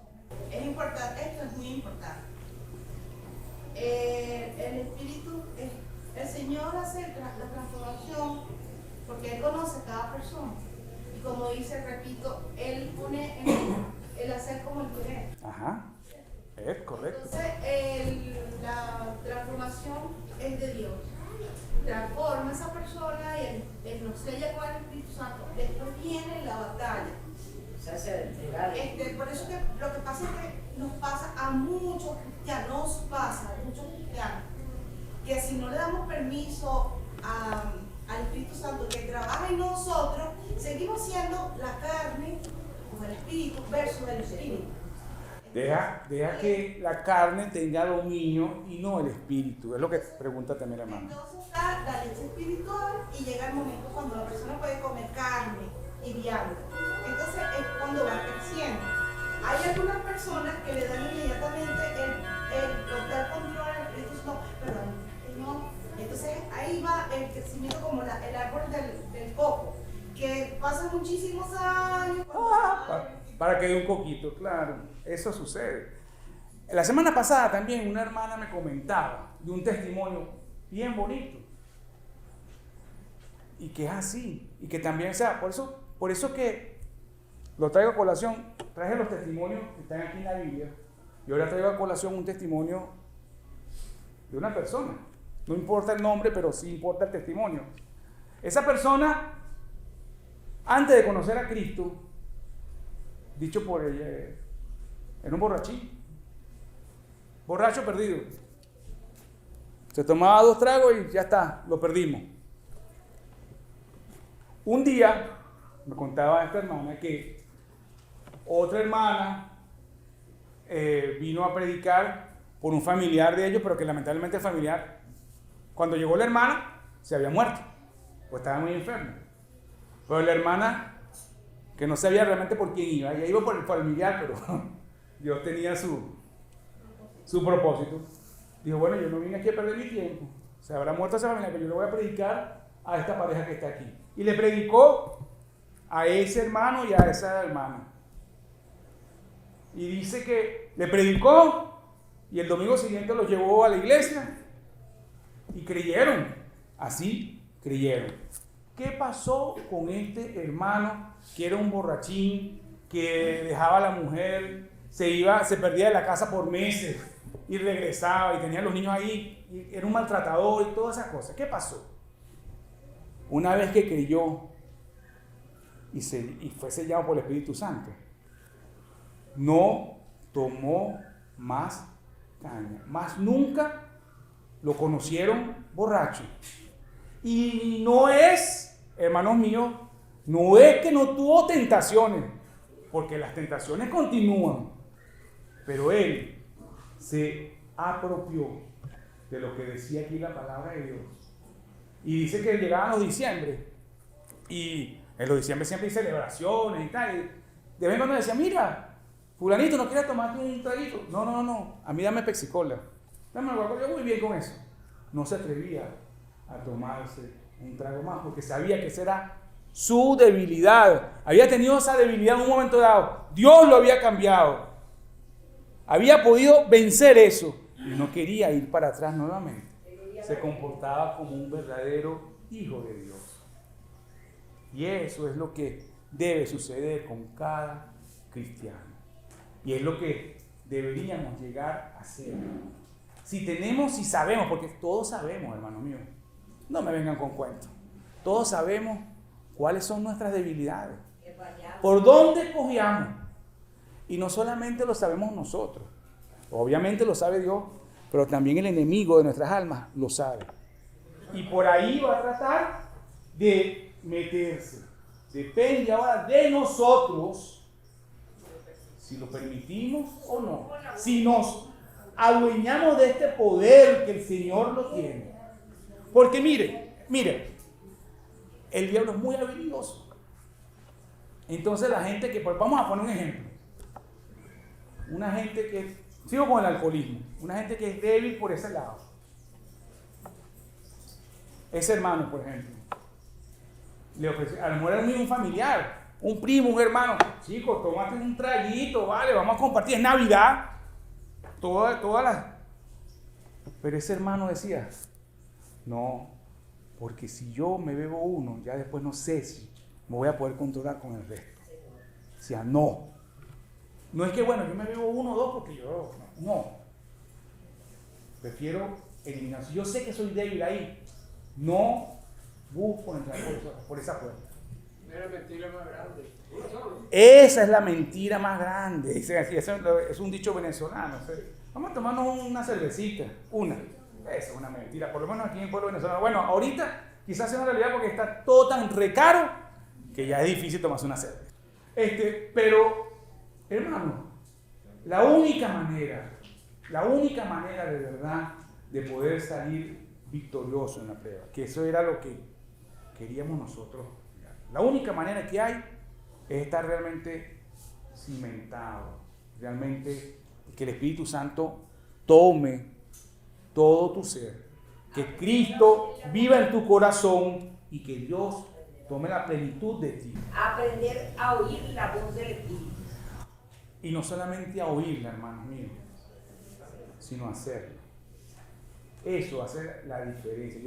Es importante, esto es muy importante. El Espíritu, el Señor hace la transformación porque Él conoce a cada persona. Y como dice, repito, Él pone el hacer como el querer. Ajá, es correcto. Entonces, la transformación es de Dios. Transforma a esa persona y Él nos sella con el Espíritu Santo. Después viene la batalla. Por eso que lo que pasa es que nos pasa a muchos cristianos, que si no le damos permiso al Espíritu Santo que trabaja en nosotros, seguimos siendo la carne o el Espíritu versus el Espíritu. Deja que la carne tenga dominio y no el espíritu. Es lo que pregunta también la hermana. Entonces está la leche espiritual y llega el momento cuando la persona puede comer carne y diablo. Entonces es cuando va creciendo. Hay algunas personas que le dan inmediatamente el total control al Espíritu Santo, pero no. Entonces ahí va el crecimiento como el árbol del coco, que pasa muchísimos años. Para que dé un coquito, claro, eso sucede. La semana pasada también una hermana me comentaba de un testimonio bien bonito. Y que es así, y que también, o sea, por eso que lo traigo a colación, traje los testimonios que están aquí en la Biblia, y ahora traigo a colación un testimonio de una persona. No importa el nombre, pero sí importa el testimonio. Esa persona, antes de conocer a Cristo, dicho por ella, era un borrachín, borracho perdido. Se tomaba 2 tragos y ya está, lo perdimos. Un día me contaba esta hermana que otra hermana vino a predicar por un familiar de ellos, pero que lamentablemente el familiar, cuando llegó la hermana, se había muerto, pues estaba muy enfermo. Pero la hermana, que no sabía realmente por quién iba, ella iba por el familiar, pero Dios tenía su propósito. Dijo, bueno, yo no vine aquí a perder mi tiempo, se habrá muerto esa familia, pero yo le voy a predicar a esta pareja que está aquí. Y le predicó a ese hermano y a esa hermana. Y dice que le predicó y el domingo siguiente los llevó a la iglesia y creyeron. Así creyeron. ¿Qué pasó con este hermano que era un borrachín, que dejaba a la mujer, se perdía de la casa por meses y regresaba y tenía a los niños ahí, y era un maltratador y todas esas cosas? ¿Qué pasó? Una vez que creyó y fue sellado por el Espíritu Santo, no tomó más caña, más nunca lo conocieron borracho. Y no es, hermanos míos, no es que no tuvo tentaciones, porque las tentaciones continúan, pero él se apropió de lo que decía aquí la palabra de Dios. Y dice que llegaban los diciembre, y en los diciembre siempre hay celebraciones y tal, y de vez en cuando decía, mira, Fulanito, ¿no quieres tomarte un traguito? No. A mí dame Pepsi-Cola. Dame algo, yo muy bien con eso. No se atrevía a tomarse un trago más porque sabía que esa era su debilidad. Había tenido esa debilidad en un momento dado. Dios lo había cambiado. Había podido vencer eso y no quería ir para atrás nuevamente. Se comportaba como un verdadero hijo de Dios. Y eso es lo que debe suceder con cada cristiano. Y es lo que deberíamos llegar a ser. Si sabemos, porque todos sabemos, hermano mío, no me vengan con cuentos. Todos sabemos cuáles son nuestras debilidades, por dónde cojeamos. Y no solamente lo sabemos nosotros, obviamente lo sabe Dios, pero también el enemigo de nuestras almas lo sabe. Y por ahí va a tratar de meterse. Depende ahora de nosotros si lo permitimos o no. Si nos adueñamos de este poder que el Señor lo tiene. Porque mire, el diablo es muy habilidoso. Entonces la gente que, vamos a poner un ejemplo. Una gente que, sigo con el alcoholismo, una gente que es débil por ese lado. Ese hermano, por ejemplo, le ofrece, a lo mejor es un familiar, un primo, un hermano, chico, tómate un traguito, vale, vamos a compartir, es Navidad, todas las... Pero ese hermano decía, no, porque si yo me bebo uno, ya después no sé si me voy a poder controlar con el resto. O sea, no es que, bueno, yo me bebo uno o dos porque yo, no. Prefiero eliminar. Si yo sé que soy débil ahí, no busco entrar por esa puerta. Es la mentira más grande. Esa es la mentira más grande. Es un dicho venezolano. Vamos a tomarnos una cervecita. Esa es una mentira. Por lo menos aquí en el pueblo venezolano. Bueno, ahorita quizás sea una realidad porque está todo tan recaro que ya es difícil tomarse una cerveza. Pero, hermano, la única manera de verdad de poder salir victorioso en la prueba, que eso era lo que queríamos nosotros. La única manera que hay es estar realmente cimentado, realmente que el Espíritu Santo tome todo tu ser, que Cristo viva en tu corazón y que Dios tome la plenitud de ti. Aprender a oír la voz del Espíritu. Y no solamente a oírla, hermanos míos, sino a hacerlo. Eso hace la diferencia.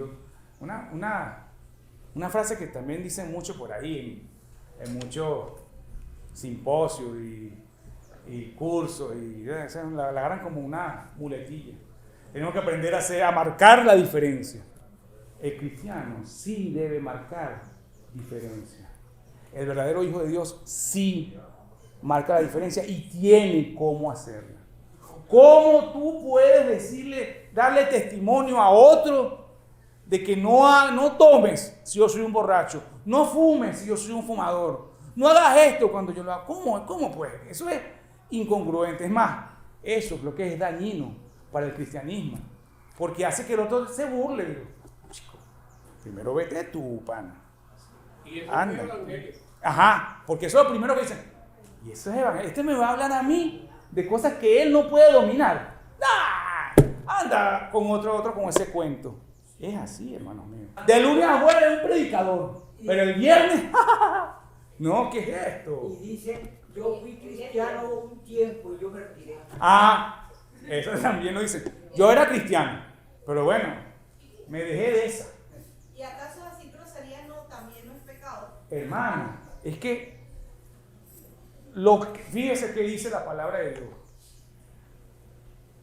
Una frase que también dicen mucho por ahí, en muchos simposios y cursos, y la agarran como una muletilla. Tenemos que aprender a marcar la diferencia. El cristiano sí debe marcar diferencia. El verdadero Hijo de Dios sí marca la diferencia y tiene cómo hacerla. ¿Cómo tú puedes darle testimonio a otro de que no tomes si yo soy un borracho, no fumes si yo soy un fumador, no hagas esto cuando yo lo hago? ¿Cómo pues? Eso es incongruente. Es más, eso es lo que es dañino para el cristianismo, porque hace que el otro se burle. Digo, chico, primero vete tú, pana. Y eso Anda. es el evangelio. Ajá, porque eso es lo primero que dicen. Y eso es evangelio. Este me va a hablar a mí de cosas que él no puede dominar. ¡Ah! Anda con otro con ese cuento. Es así, hermanos míos. De lunes a jueves es un predicador, pero el viernes, no, ¿qué es esto? Y dice, yo fui cristiano un tiempo y yo me retiré. Eso también lo dice. Yo era cristiano, pero bueno, me dejé de esa. ¿Y acaso decir grosería también no es pecado? Hermano, es que fíjese que dice la palabra de Dios.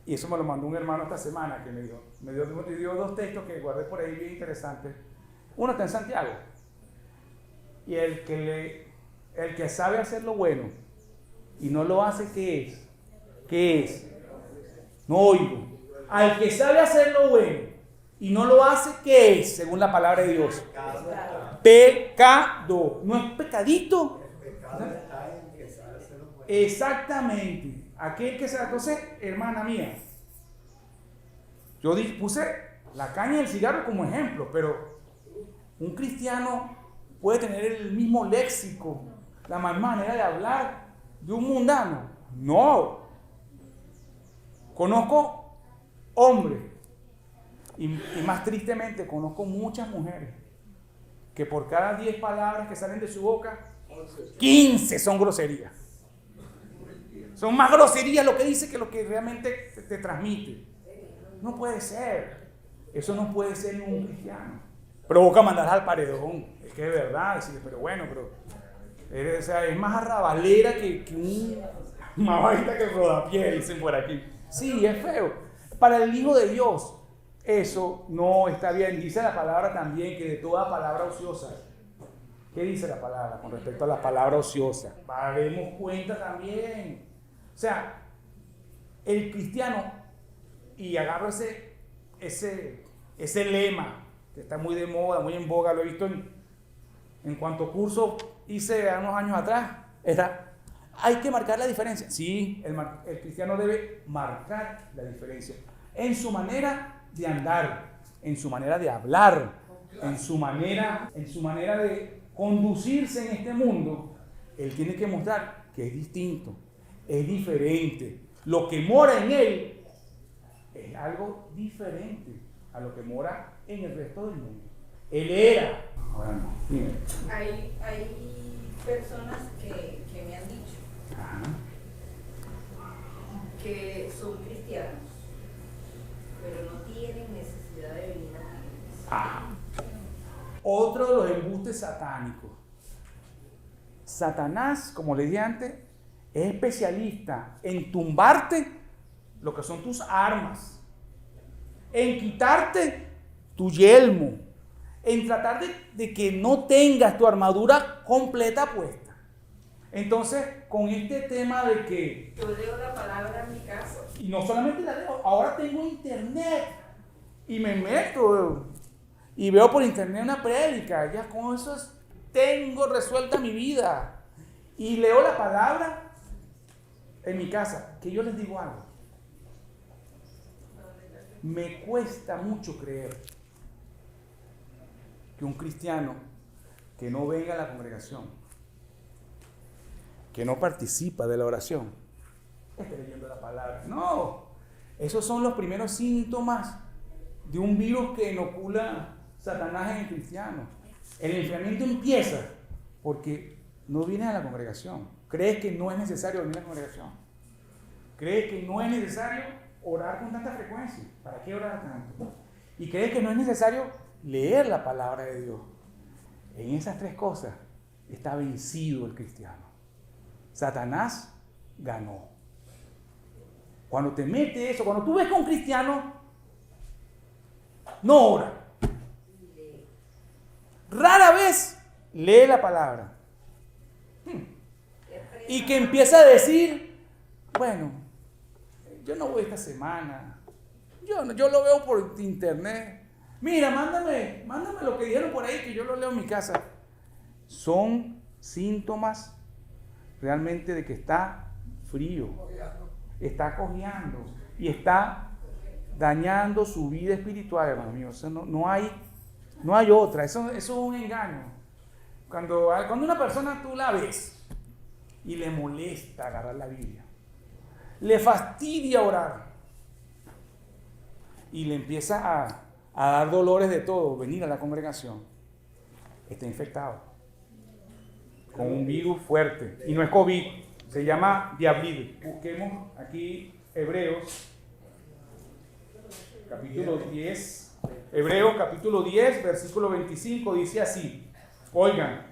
Y eso me lo mandó un hermano esta semana que me dio dos textos que guardé por ahí bien interesantes. Uno está en Santiago. Y el que sabe hacer lo bueno y no lo hace, ¿qué es? ¿Qué es? No oigo. Al que sabe hacer lo bueno y no lo hace, ¿qué es? Según la palabra de Dios. Pecado. ¿No es pecadito? Exactamente. Aquel que se... Entonces, hermana mía, yo puse la caña y el cigarro como ejemplo, pero un cristiano puede tener el mismo léxico, la misma manera de hablar de un mundano. No. Conozco hombres y más tristemente conozco muchas mujeres que por cada 10 palabras que salen de su boca, 15 son groserías. Son más groserías lo que dice que lo que realmente te transmite. No puede ser. Eso no puede ser en un cristiano. Provoca mandar al paredón. Es que es verdad, decir, pero bueno, o sea, es más arrabalera que más bajita que el rodapié, dicen por aquí. Sí, es feo. Para el Hijo de Dios, eso no está bien. Dice la palabra también que de toda palabra ociosa. ¿Qué dice la palabra con respecto a la palabra ociosa? Daremos cuenta también. O sea, el cristiano, y agarro ese lema que está muy de moda, muy en boga, lo he visto en cuanto curso hice unos años atrás, era, hay que marcar la diferencia. Sí, el cristiano debe marcar la diferencia en su manera de andar, en su manera de hablar, en su manera de conducirse en este mundo. Él tiene que mostrar que es distinto, es diferente. Lo que mora en él es algo diferente a lo que mora en el resto del mundo. Él era. Ahora no. Hay personas que me han dicho que son cristianos, pero no tienen necesidad de venir a la iglesia. Otro de los embustes satánicos. Satanás, como le dije antes, es especialista en tumbarte lo que son tus armas, en quitarte tu yelmo, en tratar de que no tengas tu armadura completa puesta. Entonces, con este tema de que Yo leo la palabra en mi casa. y no solamente la leo, ahora tengo internet y me meto y veo por internet una prédica, ya con eso tengo resuelta mi vida y leo la palabra en mi casa. Que yo les digo algo, me cuesta mucho creer que un cristiano que no venga a la congregación, que no participa de la oración, esté leyendo la palabra. No, esos son los primeros síntomas de un virus que inocula Satanás en el cristiano. El enfriamiento empieza porque no vienes a la congregación. Crees que no es necesario venir a la congregación. Crees que no es necesario orar con tanta frecuencia. ¿Para qué orar tanto? Y crees que no es necesario leer la palabra de Dios. En esas tres cosas está vencido el cristiano. Satanás ganó. Cuando te mete eso, cuando tú ves que un cristiano no ora, rara vez lee la palabra, y que empieza a decir, bueno, yo no voy esta semana, yo lo veo por internet, mira, mándame lo que dijeron por ahí que yo lo leo en mi casa. Son síntomas realmente de que está frío, está cojeando y está dañando su vida espiritual, hermano mío. O sea, no hay otra, eso es un engaño. Cuando una persona tú la ves y le molesta agarrar la Biblia, le fastidia orar y le empieza a dar dolores de todo, venir a la congregación, está infectado con un virus fuerte, y no es COVID, se llama diablil. Busquemos aquí Hebreos capítulo 10, Hebreos capítulo 10, versículo 25, dice así, oigan,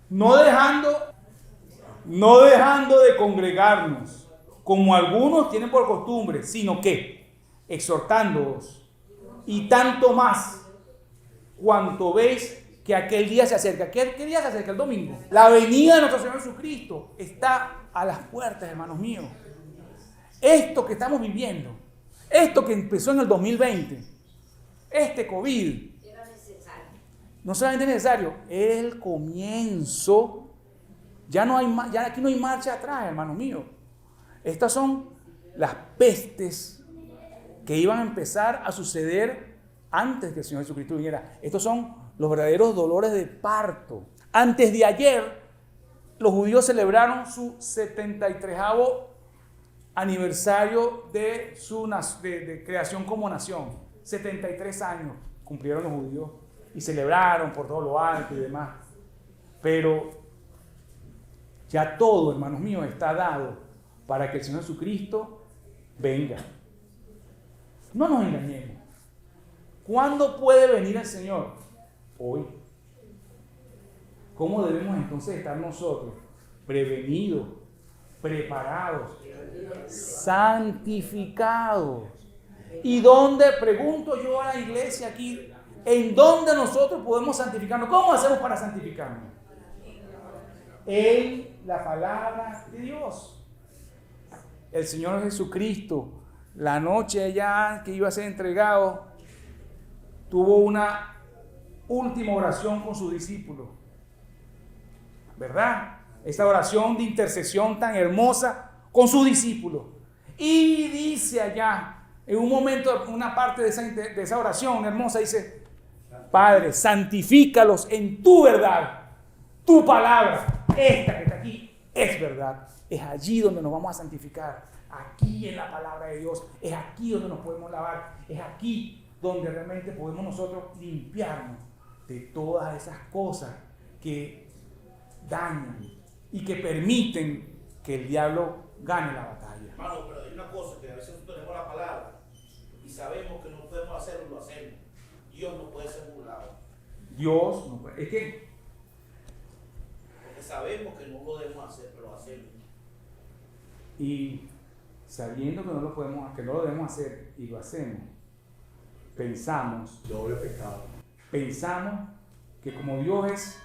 no dejando de congregarnos, como algunos tienen por costumbre, sino que exhortándoos, y tanto más, cuanto veis que aquel día se acerca. ¿Qué día se acerca? El domingo. La venida de nuestro Señor Jesucristo está a las puertas, hermanos míos. Esto que estamos viviendo, esto que empezó en el 2020, este COVID, no solamente es necesario, es el comienzo. Ya aquí no hay marcha atrás, hermano mío. Estas son las pestes que iban a empezar a suceder antes que el Señor Jesucristo viniera. Estos son los verdaderos dolores de parto. Antes de ayer los judíos celebraron su 73º aniversario de creación como nación. 73 años cumplieron los judíos y celebraron por todo lo alto y demás. Pero ya todo, hermanos míos, está dado para que el Señor Jesucristo venga. No nos engañemos. ¿Cuándo puede venir el Señor? Hoy. ¿Cómo debemos entonces estar nosotros? Prevenidos, preparados, santificados. ¿Y dónde, pregunto yo a la iglesia aquí, en dónde nosotros podemos santificarnos? ¿Cómo hacemos para santificarnos? En la palabra de Dios. El Señor Jesucristo, la noche ya que iba a ser entregado, tuvo una última oración con sus discípulos. ¿Verdad? Esta oración de intercesión tan hermosa con sus discípulos. Y dice allá, en un momento, una parte de esa oración hermosa, dice: Padre, santifícalos en tu verdad. Tu palabra, esta que está aquí, es verdad. Es allí donde nos vamos a santificar. Aquí en la palabra de Dios. Es aquí donde nos podemos lavar. Es aquí donde realmente podemos nosotros limpiarnos de todas esas cosas que dañan y que permiten que el diablo gane la batalla. Hermano, pero hay una cosa, que a veces tenemos la palabra y sabemos que no podemos hacerlo, lo hacemos. Dios no puede ser burlado. Dios no puede. Es que porque sabemos que no lo debemos hacer, pero lo hacemos. Y sabiendo que no lo debemos hacer y lo hacemos, pensamos Doble pecado. Pensamos que como Dios es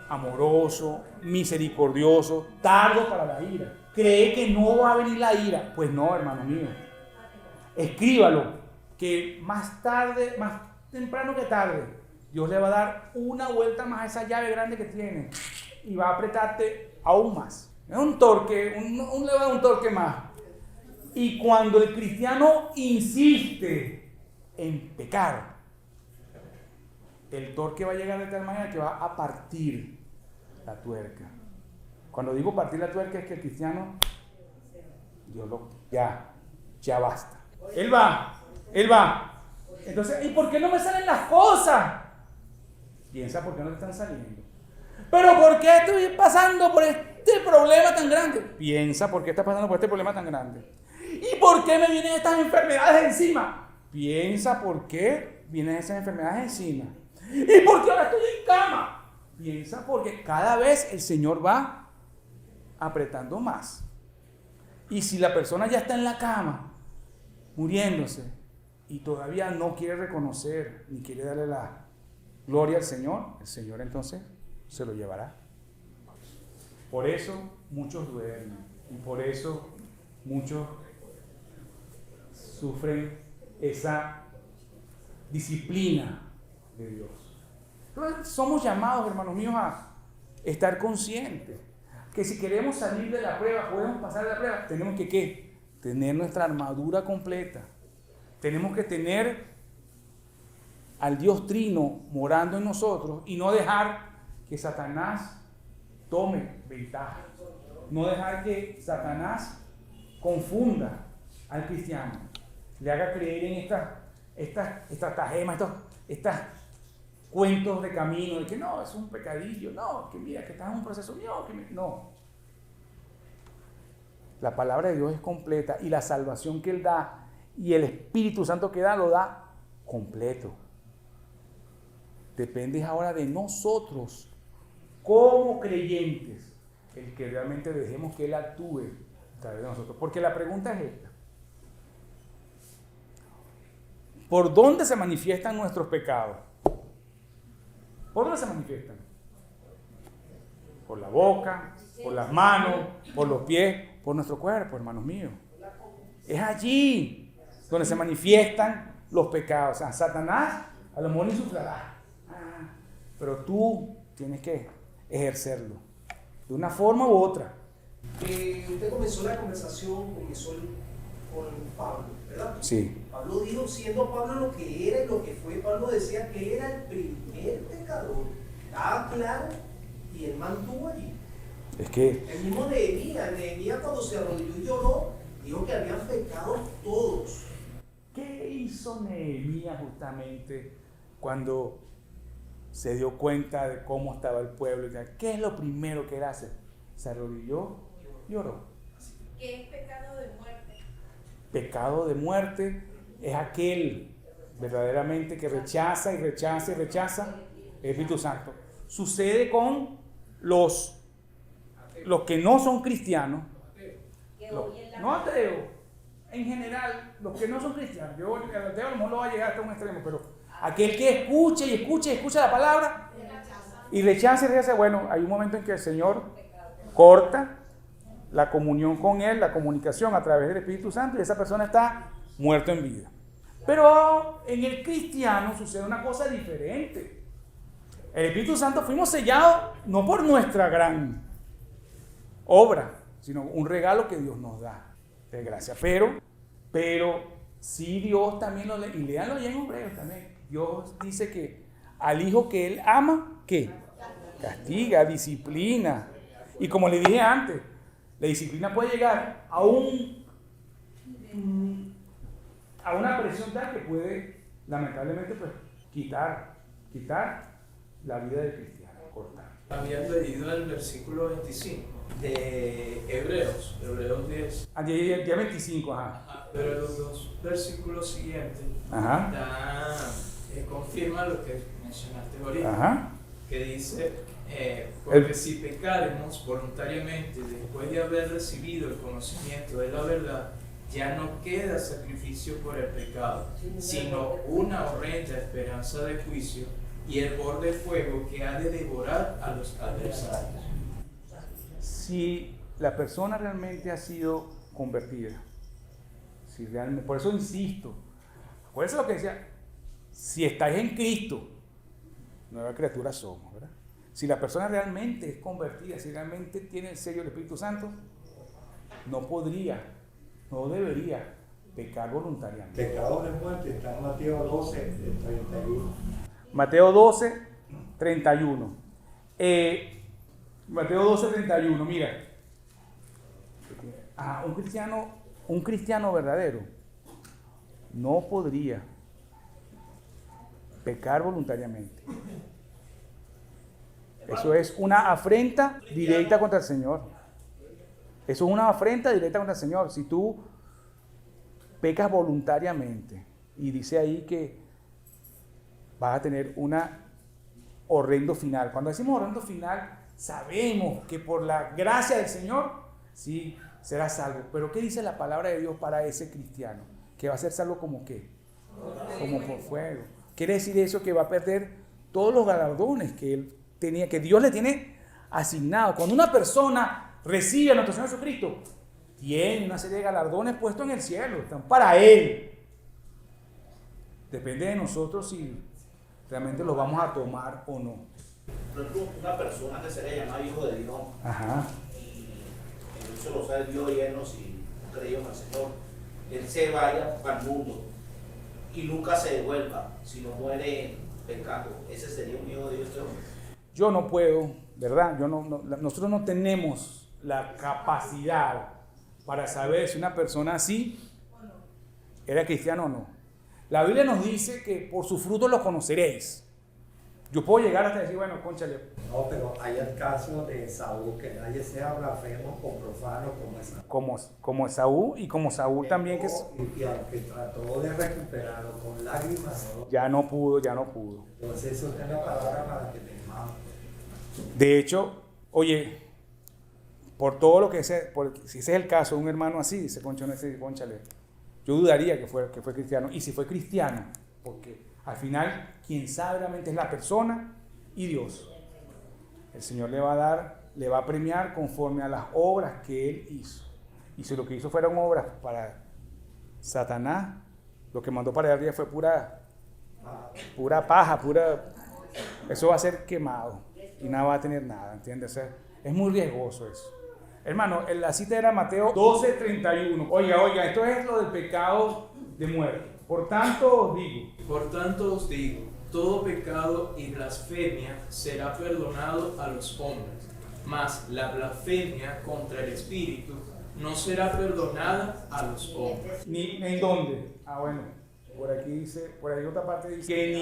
amoroso, misericordioso, tardo para la ira, cree que no va a venir la ira. Pues no, hermano mío. Escríbalo, que más tarde, más temprano que tarde, Dios le va a dar una vuelta más a esa llave grande que tiene y va a apretarte aún más. Es un torque, le va a dar un torque más. Y cuando el cristiano insiste en pecar, el torque va a llegar de tal manera que va a partir la tuerca. Cuando digo partir la tuerca es que el cristiano, ya basta. Él va. Entonces, ¿y por qué no me salen las cosas? Piensa por qué no te están saliendo. Pero ¿por qué estoy pasando por este problema tan grande? Piensa por qué estás pasando por este problema tan grande. ¿Y por qué me vienen estas enfermedades encima? Piensa por qué vienen esas enfermedades encima. ¿Y por qué ahora estoy en cama? Piensa porque cada vez el Señor va apretando más. Y si la persona ya está en la cama, muriéndose, y todavía no quiere reconocer ni quiere darle la gloria al Señor, el Señor entonces se lo llevará. Por eso muchos duermen y por eso muchos sufren esa disciplina de Dios. Entonces somos llamados, hermanos míos, a estar conscientes que si queremos salir de la prueba, podemos pasar de la prueba, tenemos que ¿qué? Tener nuestra armadura completa. Tenemos que tener al Dios Trino morando en nosotros y no dejar que Satanás tome ventaja. No dejar que Satanás confunda al cristiano, le haga creer en estas estratagemas, estos cuentos de camino, de que no, es un pecadillo, no, que mira, que estás en un proceso, no. La palabra de Dios es completa y la salvación que Él da y el Espíritu Santo que da, lo da completo. Depende ahora de nosotros, como creyentes, el que realmente dejemos que Él actúe a través de nosotros. Porque la pregunta es esta: ¿por dónde se manifiestan nuestros pecados? ¿Por dónde se manifiestan? Por la boca, por las manos, por los pies, por nuestro cuerpo, hermanos míos. Es allí donde se manifiestan los pecados. O sea, Satanás a lo mejor insuflará, pero tú tienes que ejercerlo de una forma u otra. Usted comenzó la conversación, con Pablo, ¿verdad? Sí. Pablo dijo, siendo Pablo lo que era y lo que fue, Pablo decía que él era el primer pecador. Estaba claro y él mantuvo allí. Es que El mismo Nehemías cuando se arrodilló y lloró, dijo que habían pecado todos. ¿qué hizo Nehemías justamente cuando se dio cuenta de cómo estaba el pueblo? ¿Qué es lo primero que él hace? Se arrodilló, lloró. ¿Qué es pecado de muerte? Pecado de muerte es aquel verdaderamente que rechaza y rechaza y rechaza el Espíritu Santo. Sucede con los que no son cristianos, no ateos, en general, los que no son cristianos. Yo el ateo a lo mejor lo va a llegar hasta un extremo, pero aquel que escucha y escucha y escucha la palabra y rechaza y rechaza, bueno, hay un momento en que el Señor corta la comunión con Él, la comunicación a través del Espíritu Santo, y esa persona está muerta en vida. Pero en el cristiano sucede una cosa diferente. El Espíritu Santo fuimos sellados no por nuestra gran obra, sino un regalo que Dios nos da de gracia. Pero sí Dios también y léanlo ya en Hebreos también. Dios dice que al hijo que Él ama, ¿qué? Castiga, disciplina. Y como le dije antes, la disciplina puede llegar a una presión tal que puede, lamentablemente, pues, quitar la vida del cristiano, cortar. Habías leído el versículo 25 de Hebreos 10. Día 25, ajá. Pero los dos versículos siguientes Ajá. confirman lo que mencionaste ahorita. Ajá. Que dice, porque si pecaremos voluntariamente después de haber recibido el conocimiento de la verdad, ya no queda sacrificio por el pecado, sino una horrenda esperanza de juicio y hervor de fuego que ha de devorar a los adversarios. Si la persona realmente ha sido convertida, si realmente, por eso insisto, acuérdense lo que decía, si estáis en Cristo, nueva criatura somos, ¿verdad? Si la persona realmente es convertida, si realmente tiene en serio el Espíritu Santo, no debería pecar voluntariamente. Pecado de muerte está en Mateo 12, 31. Mateo 12, 31. Mateo 12, 31, mira. Un cristiano verdadero no podría pecar voluntariamente. Eso es una afrenta directa contra el Señor. Eso es una afrenta directa contra el Señor. Si tú pecas voluntariamente y dice ahí que vas a tener una horrendo final. Cuando decimos horrendo final, sabemos que por la gracia del Señor, sí, será salvo. Pero ¿qué dice la palabra de Dios para ese cristiano? Que va a ser salvo como ¿qué? Como por fuego. Quiere decir eso que va a perder todos los galardones que él tenía, que Dios le tiene asignado. Cuando una persona recibe a nuestro Señor Jesucristo, tiene una serie de galardones puestos en el cielo, están para Él. Depende de nosotros si realmente los vamos a tomar o no. Por ejemplo, una persona que se le llama hijo de Dios, Ajá. y él se lo sabe Dios y él no, si creyó en el Señor, él se vaya para el mundo y nunca se devuelva, si no muere pecando, ese sería un hijo de Dios. Yo no puedo, ¿verdad? Nosotros no tenemos la capacidad para saber si una persona así era cristiano o no. La Biblia nos dice que por sus frutos los conoceréis. Yo puedo llegar hasta decir, bueno, cónchale. No, pero hay el caso de Esaú, que nadie sea blasfemo con profano como Esaú. Como Esaú y como Saúl también, que y aunque trató de recuperarlo con lágrimas, ¿no? ya no pudo. Entonces eso es una palabra para que te mate. De hecho, oye, por todo lo que sea, si ese es el caso de un hermano así, dice cónchale, yo dudaría que fue cristiano. Y si fue cristiano, porque al final quien sabe realmente es la persona y Dios. El Señor le va a premiar conforme a las obras que Él hizo. Y si lo que hizo fueron obras para Satanás, lo que mandó para arriba fue pura paja, eso va a ser quemado y nada va a tener nada, ¿entiendes? Es muy riesgoso eso. Hermano, la cita era Mateo 12, 31. Oiga, esto es lo del pecado de muerte. Por tanto os digo, todo pecado y blasfemia será perdonado a los hombres, mas la blasfemia contra el Espíritu no será perdonada a los hombres. ¿Ni en dónde? Bueno, por aquí dice, por ahí otra parte dice que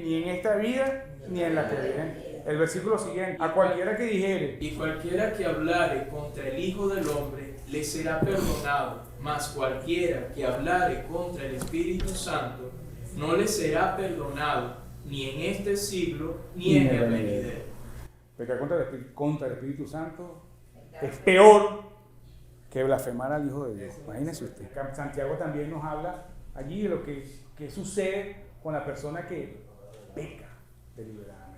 ni en esta vida ni en la que viene. El versículo siguiente, a cualquiera que dijere. Y cualquiera que hablare contra el Hijo del Hombre le será perdonado, mas cualquiera que hablare contra el Espíritu Santo no le será perdonado, ni en este siglo ni en el venidero. Pecar contra el Espíritu Santo es peor que blasfemar al Hijo de Dios. Imagínese usted. Santiago también nos habla allí de lo que sucede con la persona que peca deliberadamente.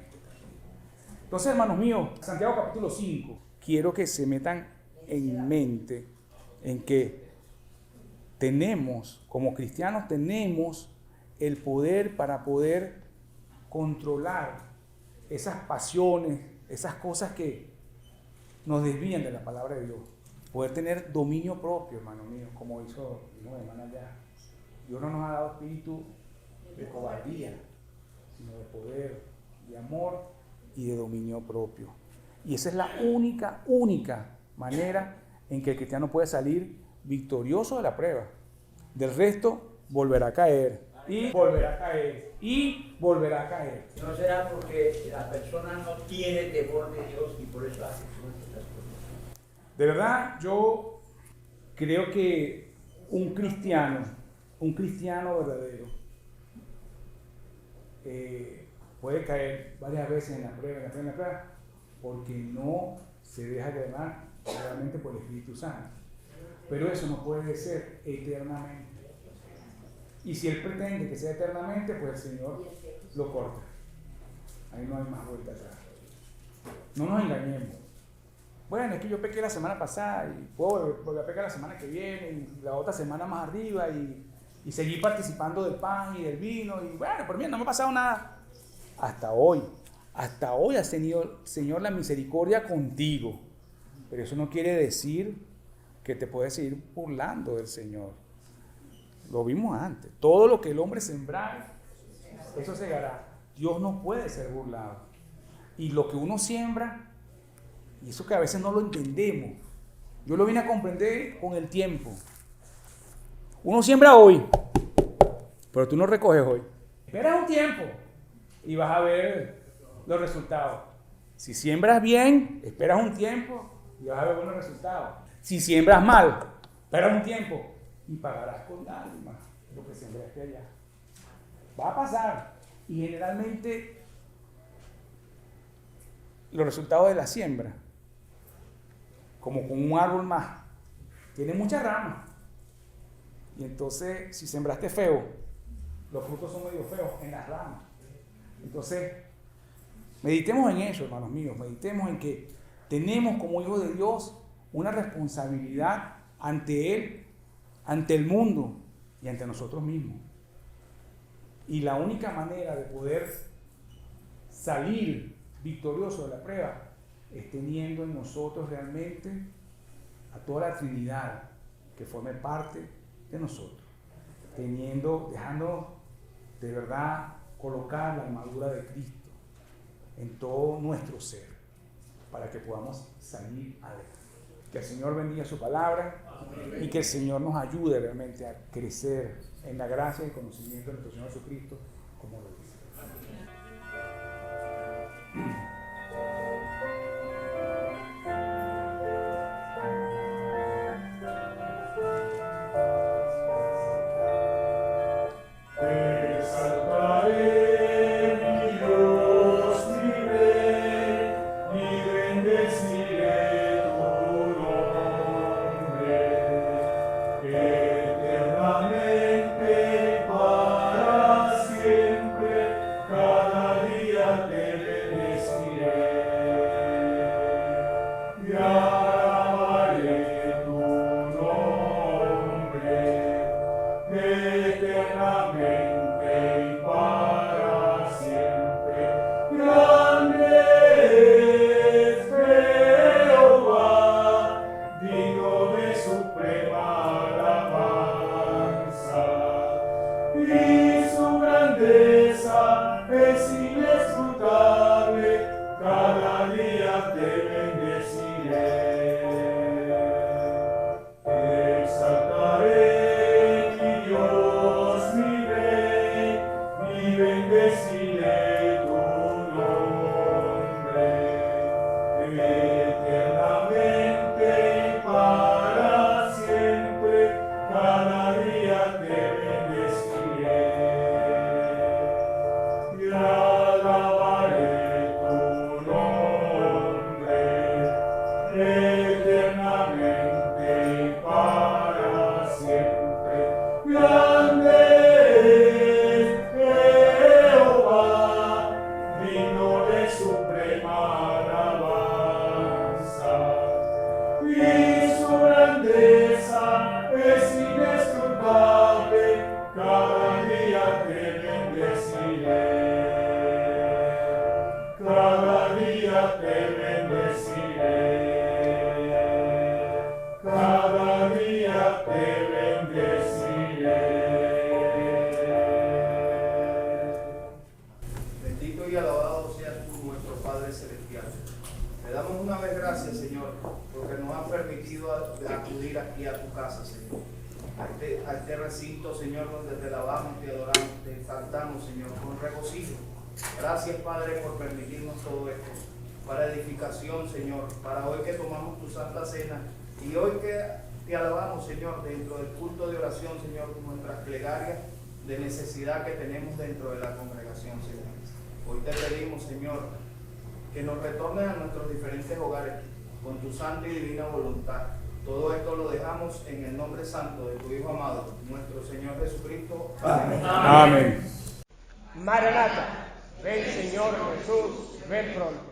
Entonces, hermanos míos, Santiago capítulo 5, quiero que se metan en mente en que tenemos, como cristianos, tenemos el poder para poder controlar esas pasiones, esas cosas que nos desvían de la palabra de Dios. Poder tener dominio propio, hermano mío, como hizo mi hermana allá. Dios no nos ha dado espíritu de cobardía, sino de poder, de amor y de dominio propio. Y esa es la única manera en que el cristiano puede salir victorioso de la prueba. Del resto, volverá a caer. Y volverá a caer. Y volverá a caer. ¿No será porque la persona no tiene temor de Dios y por eso hace estas cosas? De verdad, yo creo que un cristiano verdadero, puede caer varias veces en la prueba, porque no se deja llevar realmente por el Espíritu Santo. Pero eso no puede ser eternamente. Y si Él pretende que sea eternamente, pues el Señor lo corta. Ahí no hay más vuelta atrás. No nos engañemos. Bueno, es que yo pequé la semana pasada y puedo volver a pecar la semana que viene y la otra semana más arriba y seguir participando del pan y del vino y bueno, por mí no me ha pasado nada. Hasta hoy ha tenido el Señor la misericordia contigo. Pero eso no quiere decir que te puedes seguir burlando del Señor. Lo vimos antes. Todo lo que el hombre sembrare, eso segará. Dios no puede ser burlado. Y lo que uno siembra, y eso que a veces no lo entendemos, yo lo vine a comprender con el tiempo. Uno siembra hoy, pero tú no recoges hoy. Esperas un tiempo y vas a ver los resultados. Si siembras bien, esperas un tiempo y vas a ver buenos resultados. Si siembras mal, esperas un tiempo y pagarás con lágrimas lo que sembraste allá. Va a pasar. Y generalmente los resultados de la siembra, como con un árbol más, tiene muchas ramas. Y entonces, si sembraste feo, los frutos son medio feos en las ramas. Entonces, meditemos en eso, hermanos míos. Meditemos en que tenemos como hijos de Dios una responsabilidad ante Él, ante el mundo y ante nosotros mismos. Y la única manera de poder salir victorioso de la prueba es teniendo en nosotros realmente a toda la Trinidad que forme parte de nosotros. Dejando de verdad colocar la armadura de Cristo en todo nuestro ser para que podamos salir adelante. Que el Señor bendiga su palabra y que el Señor nos ayude realmente a crecer en la gracia y el conocimiento de nuestro Señor Jesucristo, como lo dice. Eternamente para siempre. es inescrutable, cada día te bendeciré. Cada día te bendeciré. Cada día te bendeciré. Bendito y alabado seas tú, nuestro Padre Celestial. Le damos una vez gracias, Señor, porque nos has permitido acudir aquí a tu casa, Señor. A este recinto, Señor, donde te alabamos, te adoramos, te exaltamos, Señor, con regocijo. Gracias, Padre, por permitirnos todo esto. Para edificación, Señor, para hoy que tomamos tu Santa Cena y hoy que te alabamos, Señor, dentro del culto de oración, Señor, nuestras plegarias de necesidad que tenemos dentro de la congregación, Señor. Hoy te pedimos, Señor, que nos retornes a nuestros diferentes hogares con tu santa y divina voluntad. Todo esto lo dejamos en el nombre santo de tu Hijo amado, nuestro Señor Jesucristo. Amén. Amén. Maranata, ven Señor Jesús, ven pronto.